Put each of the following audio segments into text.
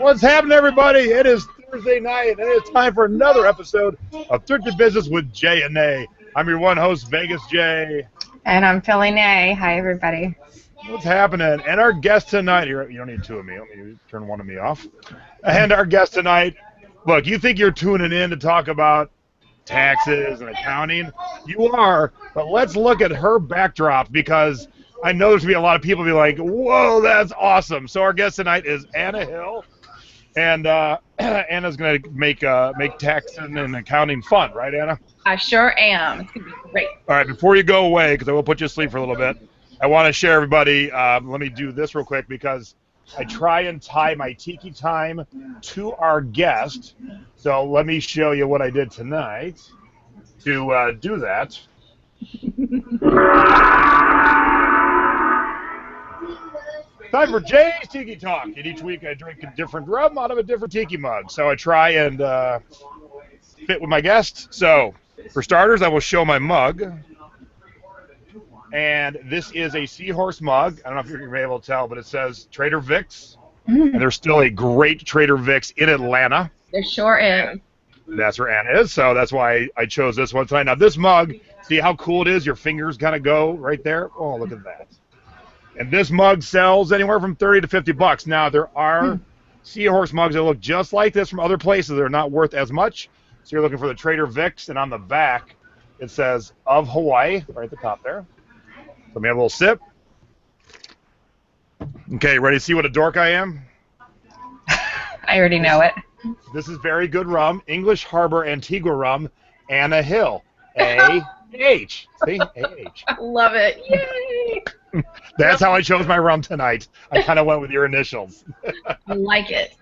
What's happening, everybody? It is Thursday night, and it's time for another episode of Thrifty Business with Jay and Nay. I'm your one host, Vegas Jay. And I'm Philly Nay. Hi, everybody. What's happening? And our guest tonight, you don't need two of me. Let me turn one of me off. And our guest tonight, look, you think you're tuning in to talk about taxes and accounting? You are, but let's look at her backdrop because I know there's going to be a lot of people be like, whoa, that's awesome. So our guest tonight is Anna Hill, and Anna's going to make taxing and accounting fun, right, Anna? I sure am. It's going to be great. All right, before you go away, because I will put you to sleep for a little bit, I want to share everybody, let me do this real quick because I try and tie my tiki time to our guest. So let me show you what I did tonight to do that. Time for Jay's Tiki Talk. And each week I drink a different rum out of a different tiki mug. So I try and fit with my guest. So for starters, I will show my mug. And this is a seahorse mug. I don't know if you're going to be able to tell, but it says Trader Vic's. And there's still a great Trader Vic's in Atlanta. There sure is. That's where Anna is, so that's why I chose this one tonight. Now, this mug, see how cool it is? Your fingers kind of go right there. Oh, look at that. And this mug sells anywhere from $30 to $50. Now, there are seahorse mugs that look just like this from other places. They're not worth as much. So you're looking for the Trader Vic's, and on the back, it says, of Hawaii, right at the top there. So let me have a little sip. Okay, ready to see what a dork I am? I already know it. This is very good rum. English Harbor Antigua rum, Anna Hill. A-H. See? A-H. I love it. Yay! That's how I chose my rum tonight. I kind of went with your initials. I like it.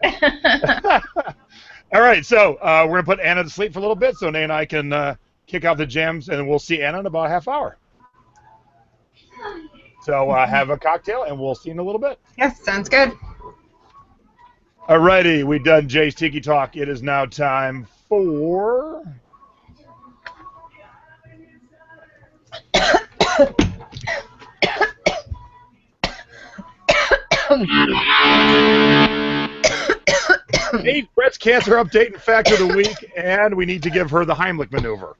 All right, so we're going to put Anna to sleep for a little bit so Nay and I can kick out the jams, and we'll see Anna in about a half hour. So have a cocktail, and we'll see you in a little bit. Yes, sounds good. All righty, we've done Jay's Tiki Talk. It is now time for... Eight breast cancer update and fact of the week, and we need to give her the Heimlich maneuver.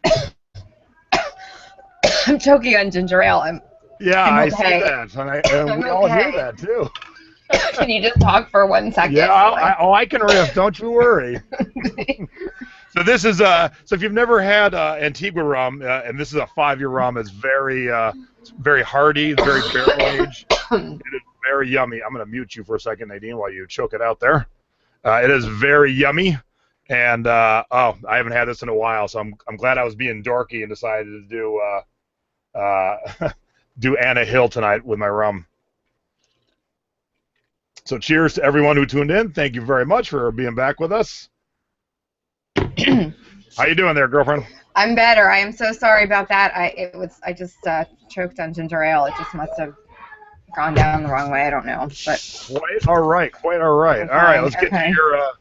I'm choking on ginger ale. I'm okay. I see that, and we all hear that too. Can you just talk for 1 second? Yeah, I can riff. Don't you worry. So this is so if you've never had Antigua rum, and this is a 5-year rum, it's very hearty, very barrel aged. It is very yummy. I'm going to mute you for a second, Nadine, while you choke it out there. It is very yummy, and I haven't had this in a while, so I'm glad I was being dorky and decided to do Anna Hill tonight with my rum. So cheers to everyone who tuned in. Thank you very much for being back with us. How you doing there, girlfriend? I'm better. I am so sorry about that. I just choked on ginger ale. It just must have gone down the wrong way. I don't know, but quite all right. Okay. All right, let's get to your.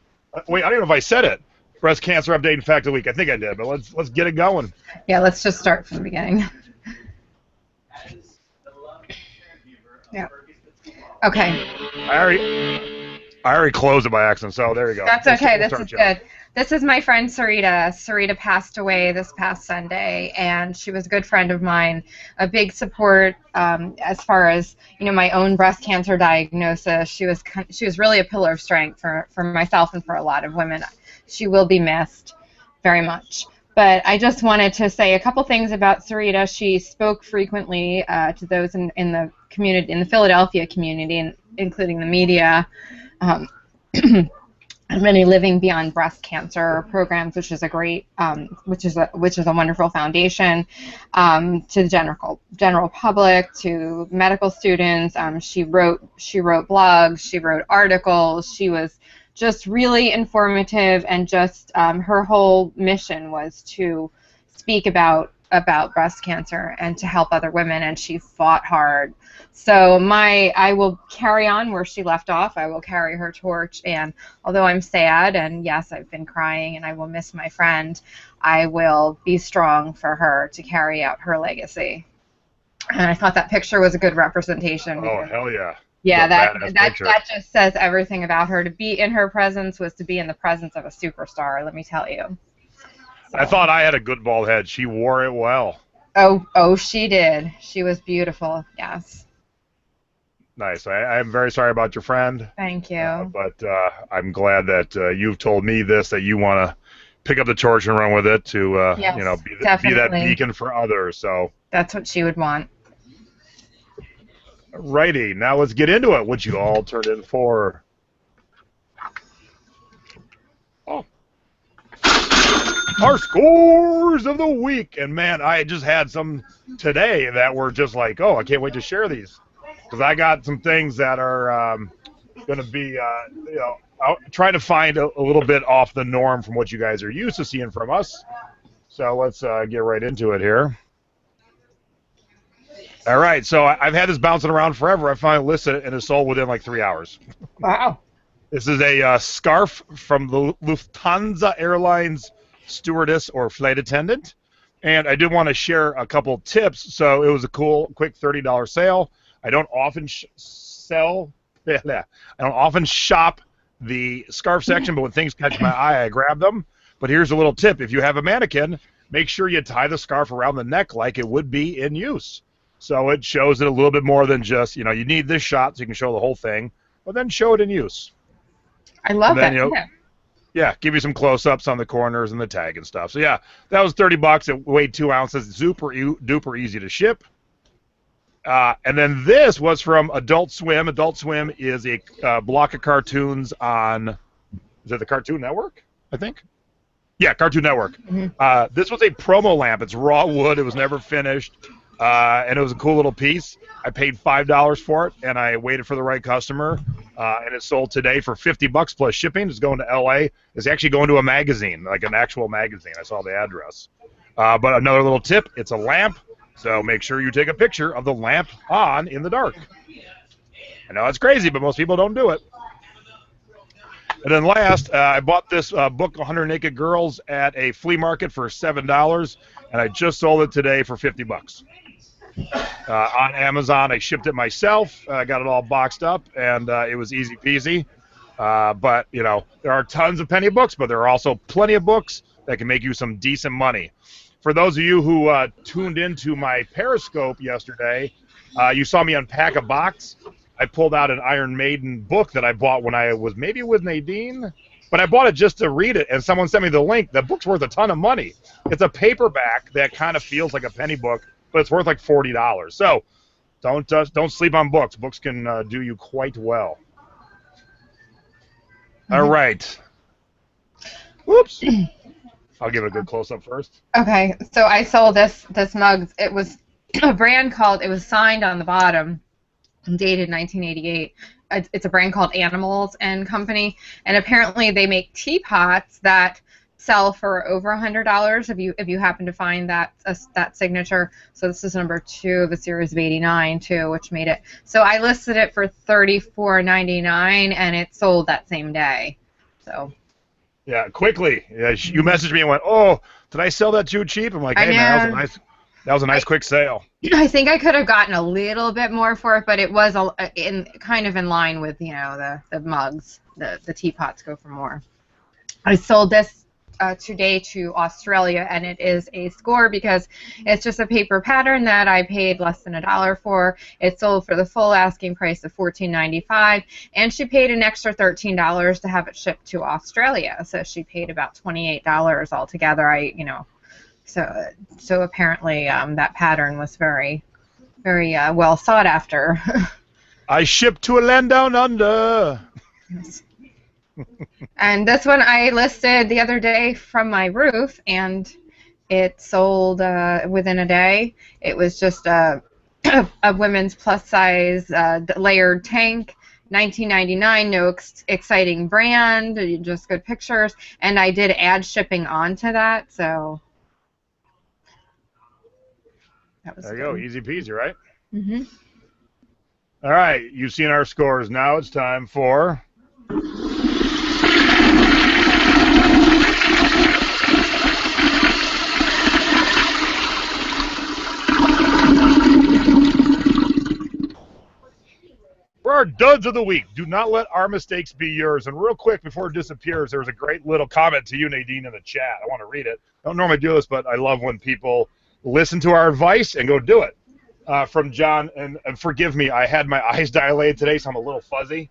Wait, I don't know if I said it. Breast cancer update and fact of the week. I think I did, but let's get it going. Yeah, let's just start from the beginning. Yeah. Okay. I already closed it by accident, so there you go. That's okay. This is good. This is my friend Sarita. Sarita passed away this past Sunday, and she was a good friend of mine, a big support as far as my own breast cancer diagnosis. She was really a pillar of strength for myself and for a lot of women. She will be missed very much. But I just wanted to say a couple things about Sarita. She spoke frequently to those in the community, in the Philadelphia community, including the media. Many living beyond breast cancer programs, which is a great, which is a wonderful foundation to the general public, to medical students. She wrote blogs, she wrote articles. She was just really informative, and just her whole mission was to speak about breast cancer and to help other women, and she fought hard. So I will carry on where she left off. I will carry her torch, and although I'm sad, and yes, I've been crying, and I will miss my friend, I will be strong for her to carry out her legacy. And I thought that picture was a good representation. Oh, hell yeah. Yeah, It's a that badass that picture. that just says everything about her. To be in her presence was to be in the presence of a superstar, let me tell you. I So, thought I had a good bald head. She wore it well. oh, she did. She was beautiful. Yes. Nice. I'm very sorry about your friend, Thank you. but I'm glad that you've told me this, that you want to pick up the torch and run with it to, Yes, be that definitely. beacon for others. So, That's what she would want. righty. Now let's get into it. What you all turned in for? Oh, our scores of the week. And man, I just had some today that were just like, oh, I can't wait to share these because I got some things that are going to be, trying to find a little bit off the norm from what you guys are used to seeing from us. So let's get right into it here. All right, so I've had this bouncing around forever. I finally listed it, and it sold within like 3 hours. Wow. This is a scarf from the Lufthansa Airlines stewardess or flight attendant. And I did want to share a couple tips. So it was a cool, quick $30 sale. I don't often I don't often shop the scarf section, but when things catch my eye, I grab them. But here's a little tip. If you have a mannequin, make sure you tie the scarf around the neck like it would be in use. So it shows it a little bit more than just, you need this shot so you can show the whole thing, but then show it in use. I love And then, that. yeah, give you some close-ups on the corners and the tag and stuff. So yeah, that was $30. It weighed 2 ounces. Super duper easy to ship. And then this was from Adult Swim. Adult Swim is a block of cartoons on, is it the Cartoon Network, I think? Yeah, Cartoon Network. Mm-hmm. This was a promo lamp. It's raw wood. It was never finished. And it was a cool little piece. I paid $5 for it, and I waited for the right customer. And it sold today for $50 plus shipping. It's going to LA. It's actually going to a magazine, like an actual magazine. I saw the address. But another little tip, it's a lamp. So make sure you take a picture of the lamp on in the dark. I know it's crazy, but most people don't do it. And then last, I bought this book, 100 Naked Girls, at a flea market for $7, and I just sold it today for $50. On Amazon, I shipped it myself. I got it all boxed up, and it was easy peasy. But, there are tons of penny books, but there are also plenty of books that can make you some decent money. For those of you who tuned into my Periscope yesterday, you saw me unpack a box. I pulled out an Iron Maiden book that I bought when I was maybe with Nadine, but I bought it just to read it, and someone sent me the link. The book's worth a ton of money. It's a paperback that kind of feels like a penny book, but it's worth like $40. So don't sleep on books. Books can do you quite well. Mm-hmm. All right. Whoops. I'll give it a good close-up first. Okay, so I sold this mug. It was a brand called, it was signed on the bottom, dated 1988. It's a brand called Animals and Company, and apparently they make teapots that sell for over $100 if you happen to find that signature. So this is number 2 of a series of 89 too, which made it. So I listed it for $34.99, and it sold that same day. So. Yeah, quickly. Yeah, you messaged me and went, "Oh, did I sell that too cheap?" I'm like, "Hey man, that was a nice quick sale." I think I could have gotten a little bit more for it, but it was kind of in line with the mugs. The teapots go for more. I sold this today to Australia, and it is a score because it's just a paper pattern that I paid less than $1 for. It sold for the full asking price of $14.95, and she paid an extra $13 to have it shipped to Australia. So she paid about $28 altogether. So apparently that pattern was very, very well sought after. I shipped to a land down under. Yes. And this one I listed the other day from my roof, and it sold within a day. It was just a women's plus-size layered tank, $19.99, no exciting brand, just good pictures, and I did add shipping onto that, so that was there you good. go, easy peasy, right? Mm-hmm. All right, you've seen our scores. Now it's time for... our duds of the week. Do not let our mistakes be yours. And real quick, before it disappears, there was a great little comment to you, Nadine, in the chat. I want to read it. I don't normally do this, but I love when people listen to our advice and go do it. From John, and forgive me, I had my eyes dilated today, so I'm a little fuzzy.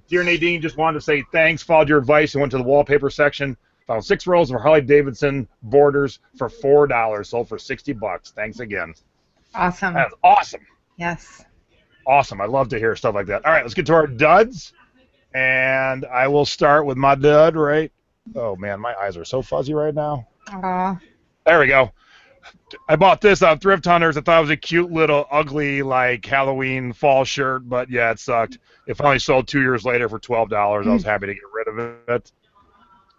Dear Nadine, just wanted to say thanks, followed your advice, and went to the wallpaper section. Found 6 rolls of Harley-Davidson borders for $4, sold for $60. Thanks again. Awesome. That's awesome. Yes. Awesome. I love to hear stuff like that. All right, let's get to our duds. And I will start with my dud, right? Oh, man, my eyes are so fuzzy right now. There we go. I bought this on Thrift Hunters. I thought it was a cute little ugly, like, Halloween fall shirt, but, yeah, it sucked. It finally sold 2 years later for $12. I was happy to get rid of it.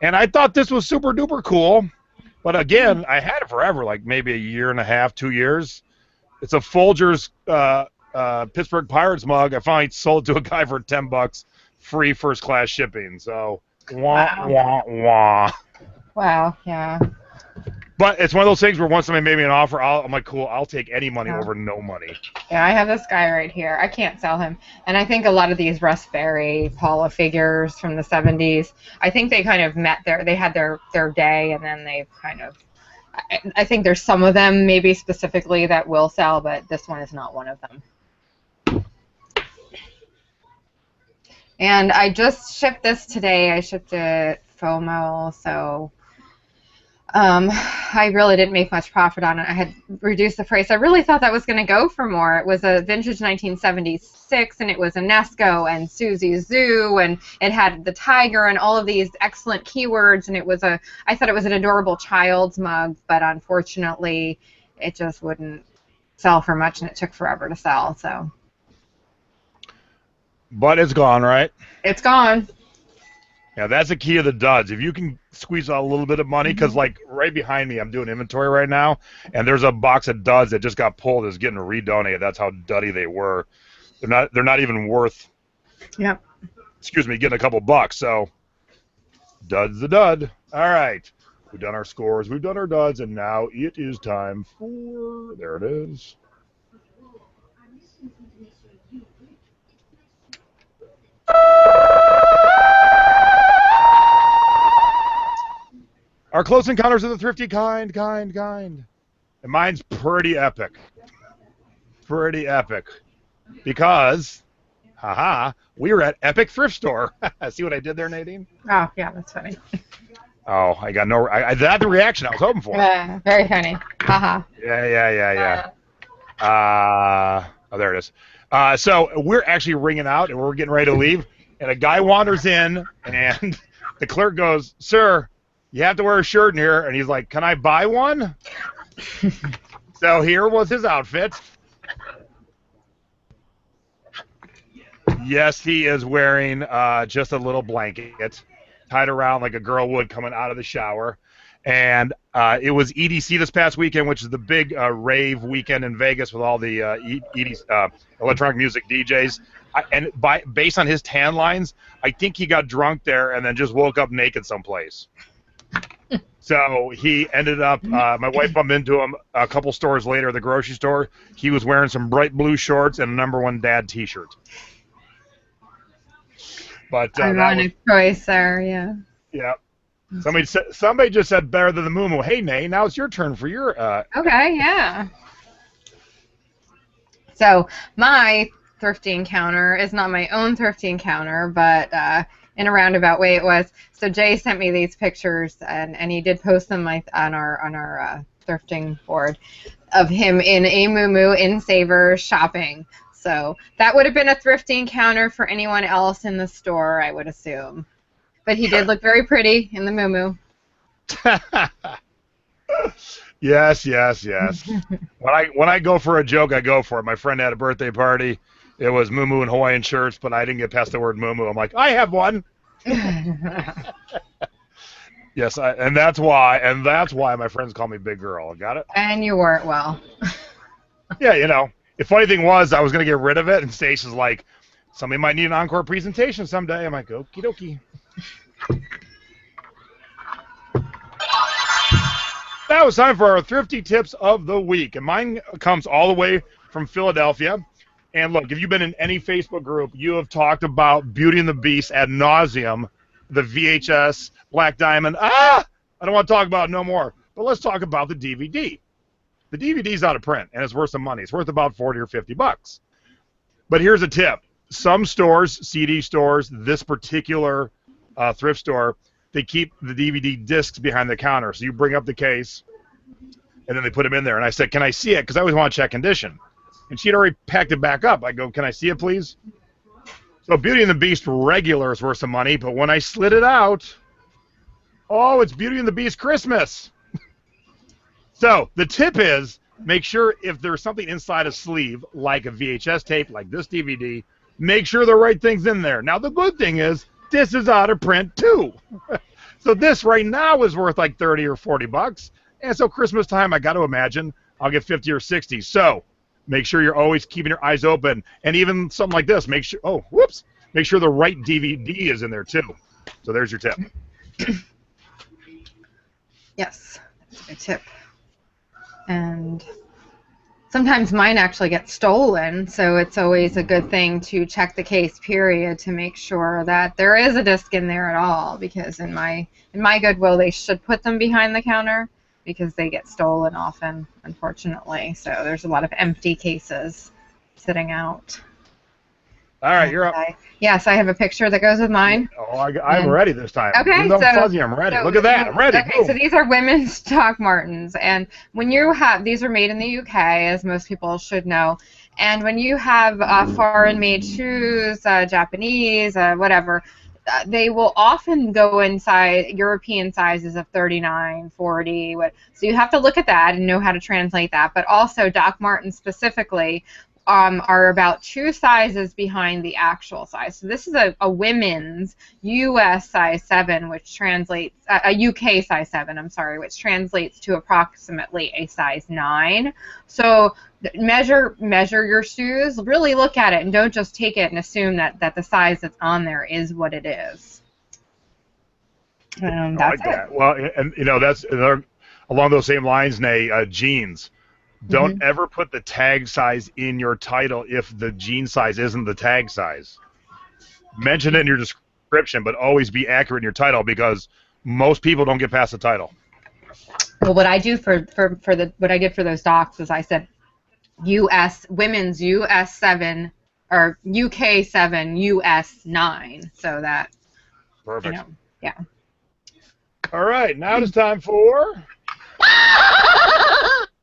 And I thought this was super-duper cool. But, again, I had it forever, like maybe a year and a half, 2 years. It's a Folgers Pittsburgh Pirates mug. I finally sold it to a guy for $10, free first-class shipping. So, wah. Wow, yeah. But it's one of those things where once somebody made me an offer, I'm like, cool, I'll take any money over no money. Yeah, I have this guy right here. I can't sell him. And I think a lot of these Russ Berry Paula figures from the 70s, I think they kind of they had their day, and then they've kind of, I think there's some of them maybe specifically that will sell, but this one is not one of them. And I just shipped this today. I shipped it FOMO, so I really didn't make much profit on it. I had reduced the price. I really thought that was going to go for more. It was a vintage 1976, and it was a Nesco and Susie Zoo, and it had the tiger and all of these excellent keywords, and I thought it was an adorable child's mug, but unfortunately it just wouldn't sell for much, and it took forever to sell. So. But it's gone, right? It's gone. Yeah, that's the key of the duds. If you can squeeze out a little bit of money, because like right behind me, I'm doing inventory right now, and there's a box of duds that just got pulled. Is getting redonated. That's how duddy they were. They're not even worth. Yep. Excuse me, getting a couple bucks. So, dud's the dud. All right, we've done our scores, we've done our duds, and now it is time for. There it is. Our close encounters of the thrifty kind. And mine's pretty epic. Pretty epic. Because, we were at Epic Thrift Store. See what I did there, Nadine? Oh, yeah, that's funny. Oh, I got no... that's the reaction I was hoping for. Very funny. Haha. Yeah. Oh, there it is. So we're actually ringing out, and we're getting ready to leave, and a guy wanders in, and the clerk goes, "Sir, you have to wear a shirt in here," and he's like, "Can I buy one?" So here was his outfit. Yes, he is wearing just a little blanket tied around like a girl would coming out of the shower. And it was EDC this past weekend, which is the big rave weekend in Vegas with all the electronic music DJs. Based on his tan lines, I think he got drunk there and then just woke up naked someplace. So he ended up, my wife bumped into him a couple stores later at the grocery store. He was wearing some bright blue shorts and a number one dad t-shirt. But ironic choice there, yeah. Yeah. Somebody just said better than the moo. Hey, Nay, now it's your turn for your... Okay, yeah. So my thrifty encounter is not my own thrifty encounter, but in a roundabout way it was. So Jay sent me these pictures, and he did post them on our thrifting board of him in a moo in Savers shopping. So that would have been a thrifty encounter for anyone else in the store, I would assume. But he did look very pretty in the moo. Yes. When I go for a joke, I go for it. My friend had a birthday party. It was moo and Hawaiian shirts, but I didn't get past the word moo. I'm like, I have one. Yes, and that's why my friends call me Big Girl. Got it? And you wore it well. Yeah, you know. The funny thing was, I was going to get rid of it, and Stacia's like, somebody might need an encore presentation someday. I'm like, okie dokie. Now it's time for our thrifty tips of the week, and mine comes all the way from Philadelphia. And look, if you've been in any Facebook group, you have talked about Beauty and the Beast ad nauseum, the VHS, Black Diamond. I don't want to talk about it no more. But let's talk about the DVD. The DVD's out of print, and it's worth some money. It's worth about 40 or 50 bucks. But here's a tip. Some stores, CD stores, this particular thrift store, they keep the DVD discs behind the counter. So you bring up the case, and then they put them in there. And I said, can I see it? Because I always want to check condition. And she had already packed it back up. I go, can I see it, please? So Beauty and the Beast regular is worth some money, but when I slid it out, oh, it's Beauty and the Beast Christmas. So the tip is, make sure if there's something inside a sleeve, like a VHS tape, like this DVD, make sure the right thing's in there. Now, the good thing is, this is out of print, too. So this right now is worth like 30 or 40 bucks. And so Christmas time, I got to imagine, I'll get 50 or 60. So make sure you're always keeping your eyes open. And even something like this, make sure, oh, whoops, make sure the right DVD is in there, too. So there's your tip. Yes, that's a good tip. And sometimes mine actually get stolen, so it's always a good thing to check the case period to make sure that there is a disc in there at all, because in my Goodwill they should put them behind the counter because they get stolen often, unfortunately. So there's a lot of empty cases sitting out. All right, you're up. Yes, I have a picture that goes with mine. Oh, I'm ready this time. Okay, Even though I'm fuzzy, I'm ready. Look at that, I'm ready. Okay, Boom. so these are women's Doc Martens, and when you have, these are made in the UK, as most people should know, and when you have foreign-made shoes, Japanese, whatever, they will often go inside European sizes of 39, 40. So you have to look at that and know how to translate that. But also, Doc Martens specifically are about 2 sizes behind the actual size. So this is a women's US size 7, which translates a UK size 7. I'm sorry, which translates to approximately a size 9. So measure your shoes. Really look at it and don't just take it and assume that the size that's on there is what it is. That's like that. it. Well, and you know, that's along those same lines, Nay, jeans. Don't ever put the tag size in your title if the jean size isn't the tag size. Mention it in your description, but always be accurate in your title, because most people don't get past the title. Well, what I do what I did for those docs is I said women's US 7 or UK 7 US 9, so that Perfect. You know, yeah. All right, now it's time for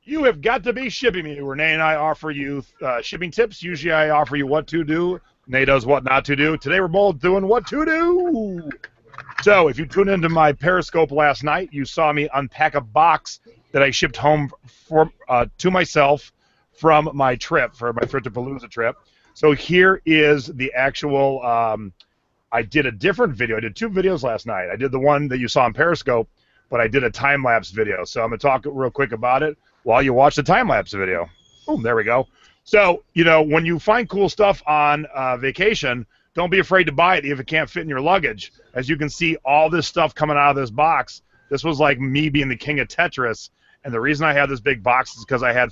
You Have Got to Be Shipping Me, where Nay and I offer you shipping tips. Usually I offer you what to do. Nay does what not to do. Today we're both doing what to do. So if you tuned into my Periscope last night, you saw me unpack a box that I shipped home to myself from my trip, for my Thrifty-Palooza trip. So here is the actual, I did a different video. I did 2 videos last night. I did the one that you saw on Periscope, but I did a time-lapse video. So I'm going to talk real quick about it while you watch the time-lapse video. Boom, there we go. So, you know, when you find cool stuff on vacation, don't be afraid to buy it if it can't fit in your luggage. As you can see, all this stuff coming out of this box, this was like me being the king of Tetris. And the reason I had this big box is because I had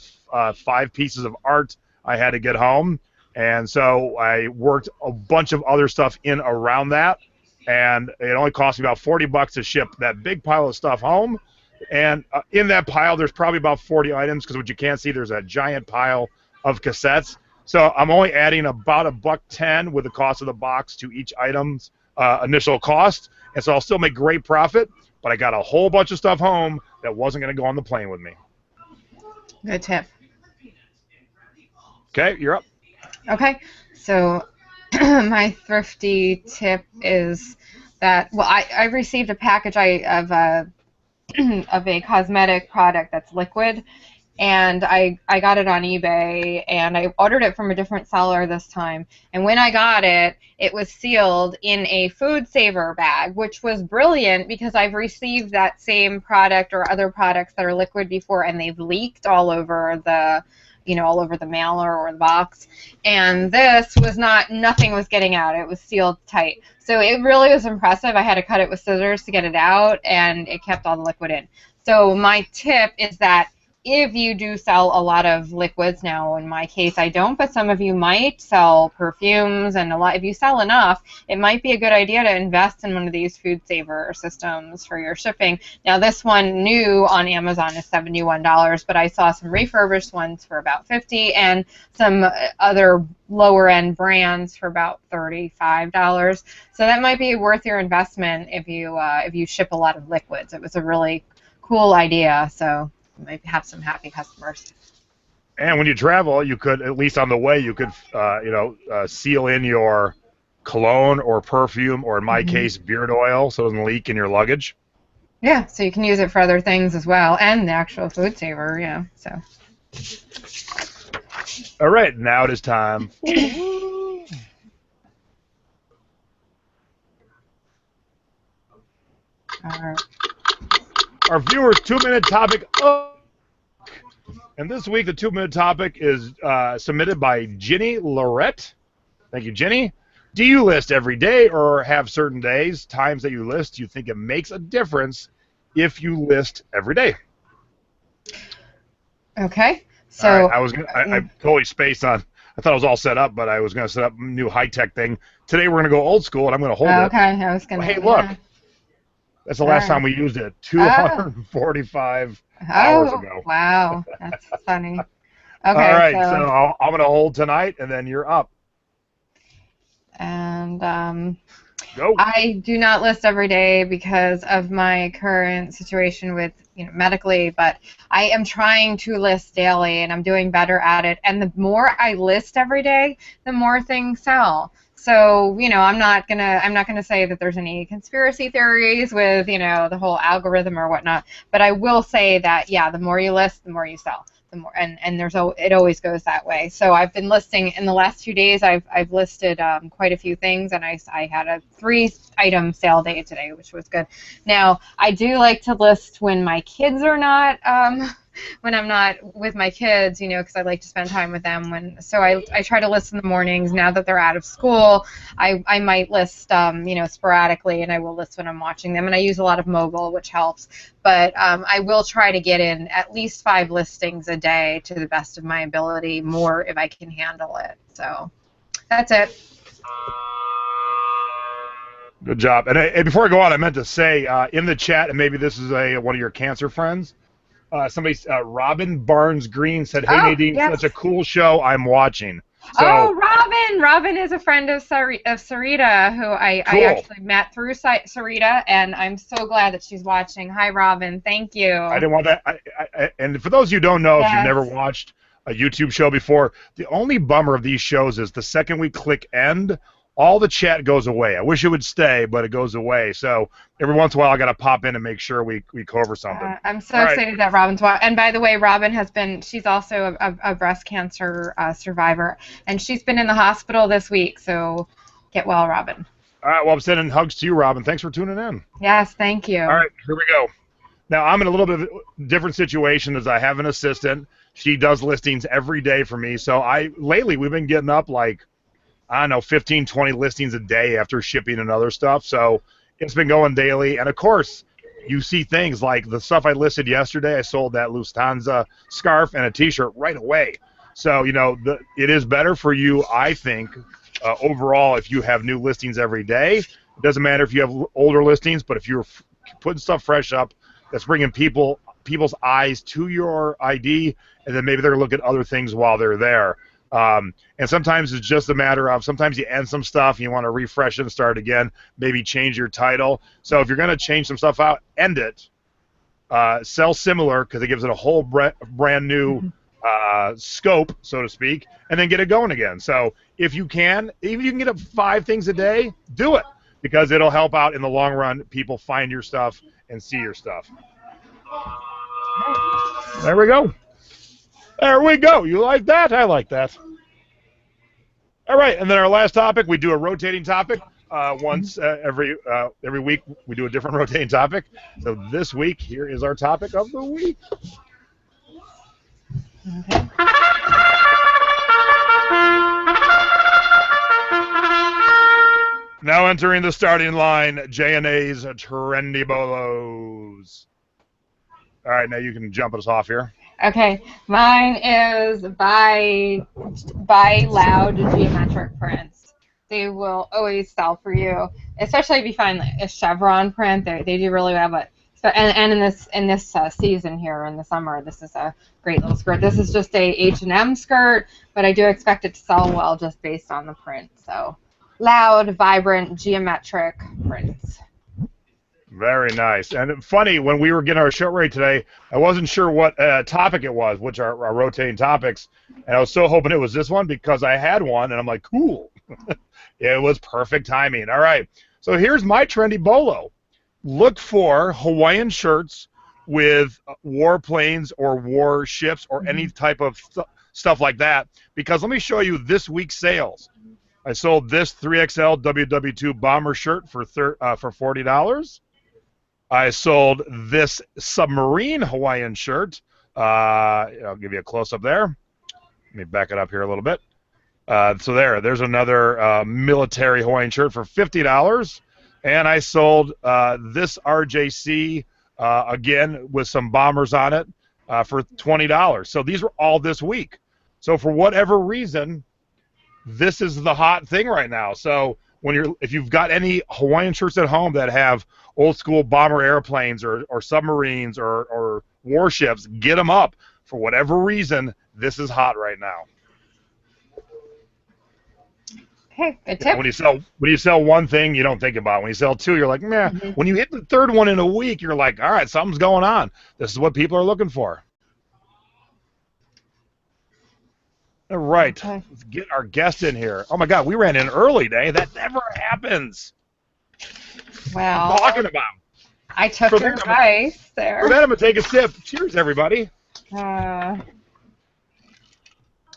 5 pieces of art I had to get home. And so I worked a bunch of other stuff in around that. And it only cost me about 40 bucks to ship that big pile of stuff home. And in that pile, there's probably about 40 items, because what you can't see, there's a giant pile of cassettes. So I'm only adding about $1.10 with the cost of the box to each item's initial cost. And so I'll still make great profit, but I got a whole bunch of stuff home that wasn't going to go on the plane with me. Good tip. Okay, you're up. Okay, so my thrifty tip is that, well, I received a package of a cosmetic product that's liquid, and I got it on eBay, and I ordered it from a different seller this time. And when I got it, it was sealed in a food saver bag, which was brilliant because I've received that same product or other products that are liquid before, and they've leaked all over the all over the mailer or the box. And this was nothing was getting out. It was sealed tight. So it really was impressive. I had to cut it with scissors to get it out, and it kept all the liquid in. So my tip is that if you do sell a lot of liquids. Now, in my case, I don't, but some of you might sell perfumes, and a lot. If you sell enough, it might be a good idea to invest in one of these food saver systems for your shipping. Now, this one new on Amazon is $71, but I saw some refurbished ones for about $50, and some other lower end brands for about $35. So that might be worth your investment if you ship a lot of liquids. It was a really cool idea, so you might have some happy customers. And when you travel, you could, at least on the way, you could seal in your cologne or perfume, or in my case, beard oil, so it doesn't leak in your luggage. Yeah, so you can use it for other things as well, and the actual food saver. Yeah, so. All right, now it is time. Our viewers' 2-minute topic. And this week, the 2-minute topic is submitted by Ginny Lorette. Thank you, Ginny. Do you list every day, or have certain days, times that you list, you think it makes a difference if you list every day? Okay. So right, I totally spaced on. I thought it was all set up, but I was going to set up a new high-tech thing. Today we're going to go old school, and I'm going to hold it. Okay, I was going to. Hey, look. That's the last time we used it. 245 hours ago. Wow, that's funny. Okay, all right, so I'm going to hold tonight, and then you're up. And go. I do not list every day because of my current situation with medically, but I am trying to list daily, and I'm doing better at it. And the more I list every day, the more things sell. So, I'm not gonna say that there's any conspiracy theories with, the whole algorithm or whatnot, but I will say that, yeah, the more you list, the more you sell. The more, and it always goes that way. So I've been listing in the last 2 days. I've listed quite a few things, and I had a 3-item sale day today, which was good. Now I do like to list when my kids are not. When I'm not with my kids, because I like to spend time with them. So I try to list in the mornings. Now that they're out of school, I might list, sporadically, and I will list when I'm watching them. And I use a lot of mobile, which helps. But I will try to get in at least 5 listings a day to the best of my ability, more if I can handle it. So that's it. Good job. And before I go on, I meant to say in the chat, and maybe this is one of your cancer friends, Robin Barnes Green said, "Hey, Nadine, yes. Such a cool show. I'm watching." So, Robin is a friend of Sarita, who I actually met through Sarita, and I'm so glad that she's watching. Hi, Robin. Thank you. I didn't want that. And for those of you who don't know, if you've never watched a YouTube show before, the only bummer of these shows is the second we click end, all the chat goes away. I wish it would stay, but it goes away. So every once in a while, I got to pop in and make sure we cover something. I'm so excited that Robin's watching. And by the way, Robin she's also a breast cancer survivor, and she's been in the hospital this week. So get well, Robin. All right. Well, I'm sending hugs to you, Robin. Thanks for tuning in. Yes, thank you. All right, here we go. Now, I'm in a little bit of a different situation as I have an assistant. She does listings every day for me. So lately we've been getting up like, I don't know, 15, 20 listings a day after shipping and other stuff. So it's been going daily. And, of course, you see things like the stuff I listed yesterday. I sold that Lufthansa scarf and a T-shirt right away. So, it is better for you, I think, overall, if you have new listings every day. It doesn't matter if you have older listings, but if you're putting stuff fresh up, that's bringing people's eyes to your ID, and then maybe they're going to look at other things while they're there. And sometimes it's just a matter of, sometimes you end some stuff and you want to refresh it and start again, maybe change your title. So if you're going to change some stuff out, end it. Sell similar, because it gives it a whole brand new scope, so to speak, and then get it going again. So if you can, even if you can get up 5 things a day, do it, because it'll help out in the long run. People find your stuff and see your stuff. There we go. There we go. You like that? I like that. All right, and then our last topic, we do a rotating topic. Once every week, we do a different rotating topic. So this week, here is our topic of the week. Okay. Now entering the starting line, J&A's Trendy Bolos. All right, now you can jump us off here. Okay, mine is buy loud geometric prints. They will always sell for you, especially if you find a chevron print. They do really well, but and in this season here in the summer, this is a great little skirt. This is just a H&M skirt, but I do expect it to sell well just based on the print. So loud, vibrant, geometric prints. Very nice. And funny, when we were getting our show ready today, I wasn't sure what topic it was, which are our rotating topics. And I was so hoping it was this one because I had one, and I'm like, cool. It was perfect timing. All right. So here's my trendy bolo. Look for Hawaiian shirts with warplanes or warships or any type of stuff like that. Because let me show you this week's sales. I sold this 3XL WW2 bomber shirt for $40. I sold this submarine Hawaiian shirt. I'll give you a close-up there. Let me back it up here a little bit. So there's another military Hawaiian shirt for $50. And I sold this RJC, again, with some bombers on it for $20. So these were all this week. So for whatever reason, this is the hot thing right now. So if you've got any Hawaiian shirts at home that have old school bomber airplanes or submarines or warships, get them up. For whatever reason, this is hot right now. Okay, good tip. When you sell one thing, you don't think about it. When you sell two, you're like, meh. Mm-hmm. When you hit the third one in a week, you're like, all right, something's going on. This is what people are looking for. All right, okay. Let's get our guest in here. Oh my God, we ran in early, Day. That never happens. Well, what are you talking about? I took your advice there. For that, I'm gonna take a sip. Cheers, everybody.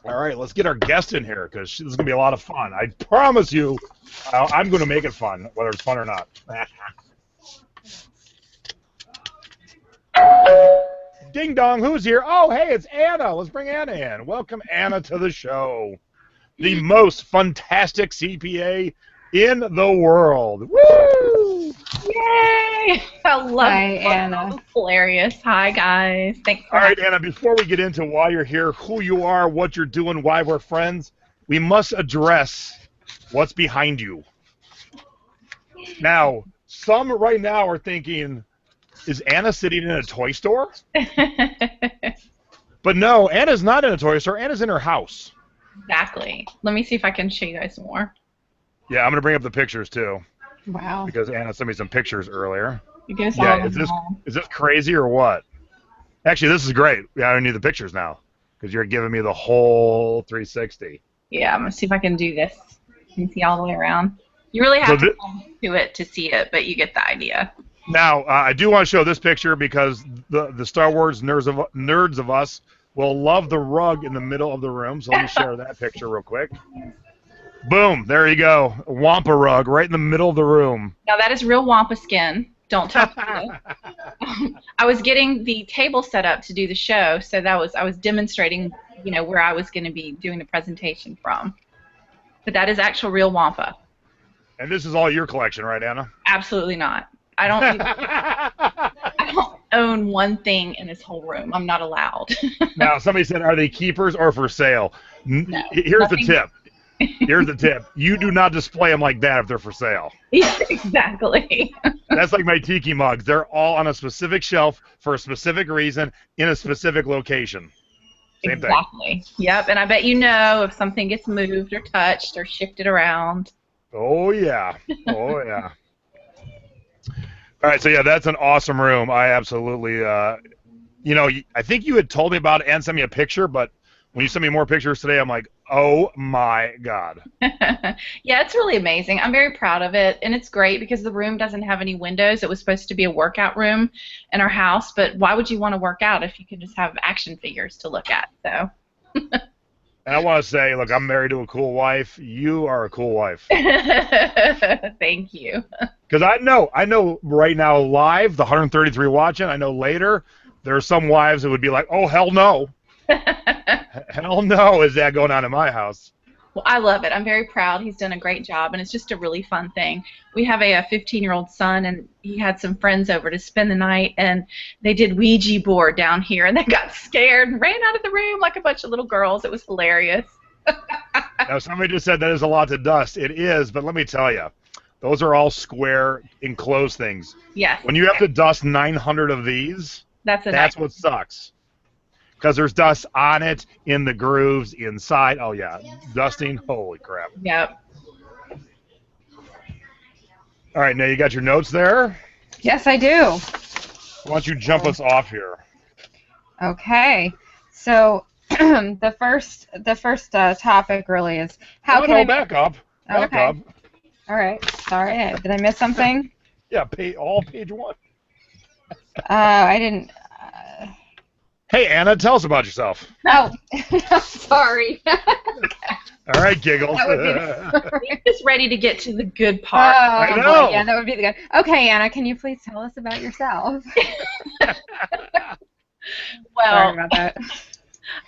All right, let's get our guest in here because this is going to be a lot of fun. I promise you, I'm going to make it fun, whether it's fun or not. Ding dong, who's here? Oh, hey, it's Anna. Let's bring Anna in. Welcome, Anna, to the show. The most fantastic CPA in the world. Woo! Yay! I love it. Hi, Anna. Hilarious. Hi, guys. Thanks for All right, Anna, before we get into why you're here, who you are, what you're doing, why we're friends, we must address what's behind you. Now, some right now are thinking, is Anna sitting in a toy store? But no, Anna's not in a toy store. Anna's in her house. Exactly. Let me see if I can show you guys more. Yeah, I'm going to bring up the pictures, too. Wow. Because Anna sent me some pictures earlier. You guys is this crazy or what? Actually, this is great. Yeah, I don't need the pictures now because you're giving me the whole 360. Yeah, I'm going to see if I can do this. You can see all the way around. You really have to come to it to see it, but you get the idea. Now, I do want to show this picture because the Star Wars nerds of us will love the rug in the middle of the room. So let me share that picture real quick. Boom, there you go. A Wampa rug right in the middle of the room. Now that is real Wampa skin. Don't touch it. I was getting the table set up to do the show, so I was demonstrating, where I was going to be doing the presentation from. But that is actual real Wampa. And this is all your collection, right, Anna? Absolutely not. I don't own one thing in this whole room. I'm not allowed. Now, somebody said, are they keepers or for sale? No, here's the tip. Here's the tip. You do not display them like that if they're for sale. Exactly. That's like my tiki mugs. They're all on a specific shelf for a specific reason in a specific location. Same thing. Exactly. Yep, and I bet if something gets moved or touched or shifted around. Oh, yeah. Oh, yeah. All right, so, yeah, that's an awesome room. I absolutely, I think you had told me about it and sent me a picture, but when you send me more pictures today, I'm like, oh, my God. Yeah, it's really amazing. I'm very proud of it, and it's great because the room doesn't have any windows. It was supposed to be a workout room in our house, but why would you want to work out if you could just have action figures to look at? So. And I want to say, look, I'm married to a cool wife. You are a cool wife. Thank you. Because I know right now live, the 133 watching, I know later, there are some wives that would be like, oh, hell no. Hell no is that going on in my house. Well, I love it. I'm very proud. He's done a great job, and it's just a really fun thing. We have a 15-year-old son, and he had some friends over to spend the night, and they did Ouija board down here, and they got scared and ran out of the room like a bunch of little girls. It was hilarious. Now, somebody just said that is a lot to dust. It is, but let me tell you, those are all square, enclosed things. Yes. When you have to dust 900 of these, that's what sucks. Because there's dust on it, in the grooves, inside. Oh, yeah. Dusting, holy crap. Yep. All right, now you got your notes there? Yes, I do. Why don't you jump us off here? Okay. So the first topic really is how can I back up. Back up. All right. Sorry. Did I miss something? Yeah, all page 1. I didn't. Hey, Anna, tell us about yourself. Oh, sorry. All right, giggles. He's just ready to get to the good part. I know. Boy, yeah, that would be the good. Okay, Anna, can you please tell us about yourself? Well, sorry about that.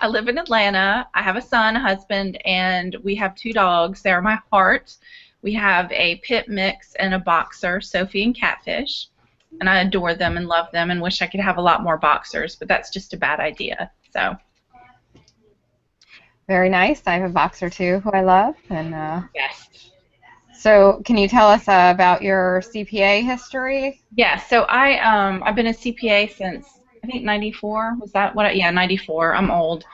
I live in Atlanta. I have a son, a husband, and we have 2 dogs. They're my heart. We have a pit mix and a boxer, Sophie and Catfish. And I adore them and love them and wish I could have a lot more boxers, but that's just a bad idea. So. Very nice. I have a boxer too, who I love, and Yes. So, can you tell us about your CPA history? Yeah. So I've been a CPA since I think '94. Was that what? Yeah, '94. I'm old.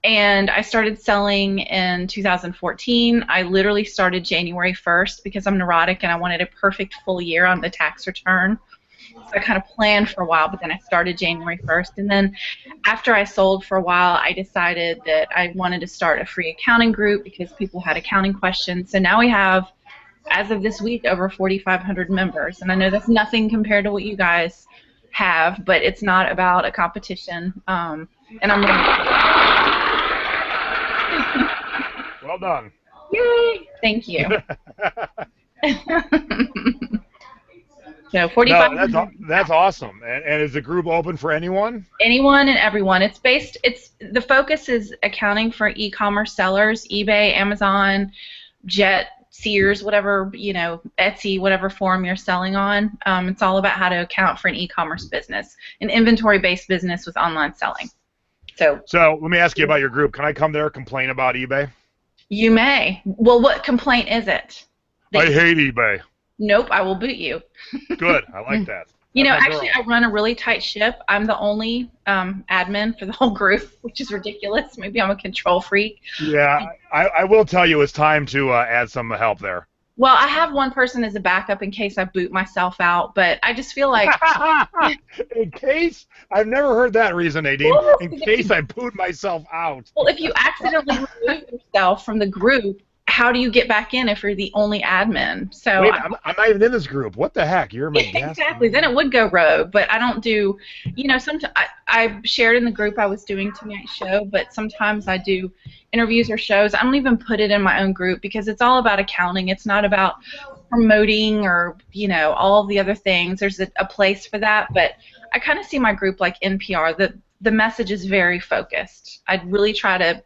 And I started selling in 2014. I literally started January 1st because I'm neurotic and I wanted a perfect full year on the tax return. So I kind of planned for a while, but then I started January 1st. And then after I sold for a while, I decided that I wanted to start a free accounting group because people had accounting questions. So now we have, as of this week, over 4,500 members. And I know that's nothing compared to what you guys have, but it's not about a competition. And I'm Well done. Yay! Thank you. So 45. No, that's awesome. And is the group open for anyone? Anyone and everyone. The focus is accounting for e-commerce sellers, eBay, Amazon, Jet, Sears, whatever, Etsy, whatever form you're selling on. It's all about how to account for an e-commerce business, an inventory-based business with online selling. So let me ask you about your group. Can I come there and complain about eBay? You may. Well, what complaint is it? I hate eBay. Nope, I will boot you. Good. I like that. Actually, I run a really tight ship. I'm the only admin for the whole group, which is ridiculous. Maybe I'm a control freak. Yeah, I will tell you it's time to add some help there. Well, I have one person as a backup in case I boot myself out, but I just feel like... In case? I've never heard that reason, Nadine. In case I boot myself out. Well, if you accidentally remove yourself from the group, how do you get back in if you're the only admin? So wait, I'm not even in this group. What the heck? You're my guest. Exactly. Then it would go rogue, but I don't do, sometimes I shared in the group I was doing tonight's show, but sometimes I do interviews or shows. I don't even put it in my own group because it's all about accounting. It's not about promoting or, all the other things. There's a place for that, but I kind of see my group like NPR. The message is very focused. I'd really try to,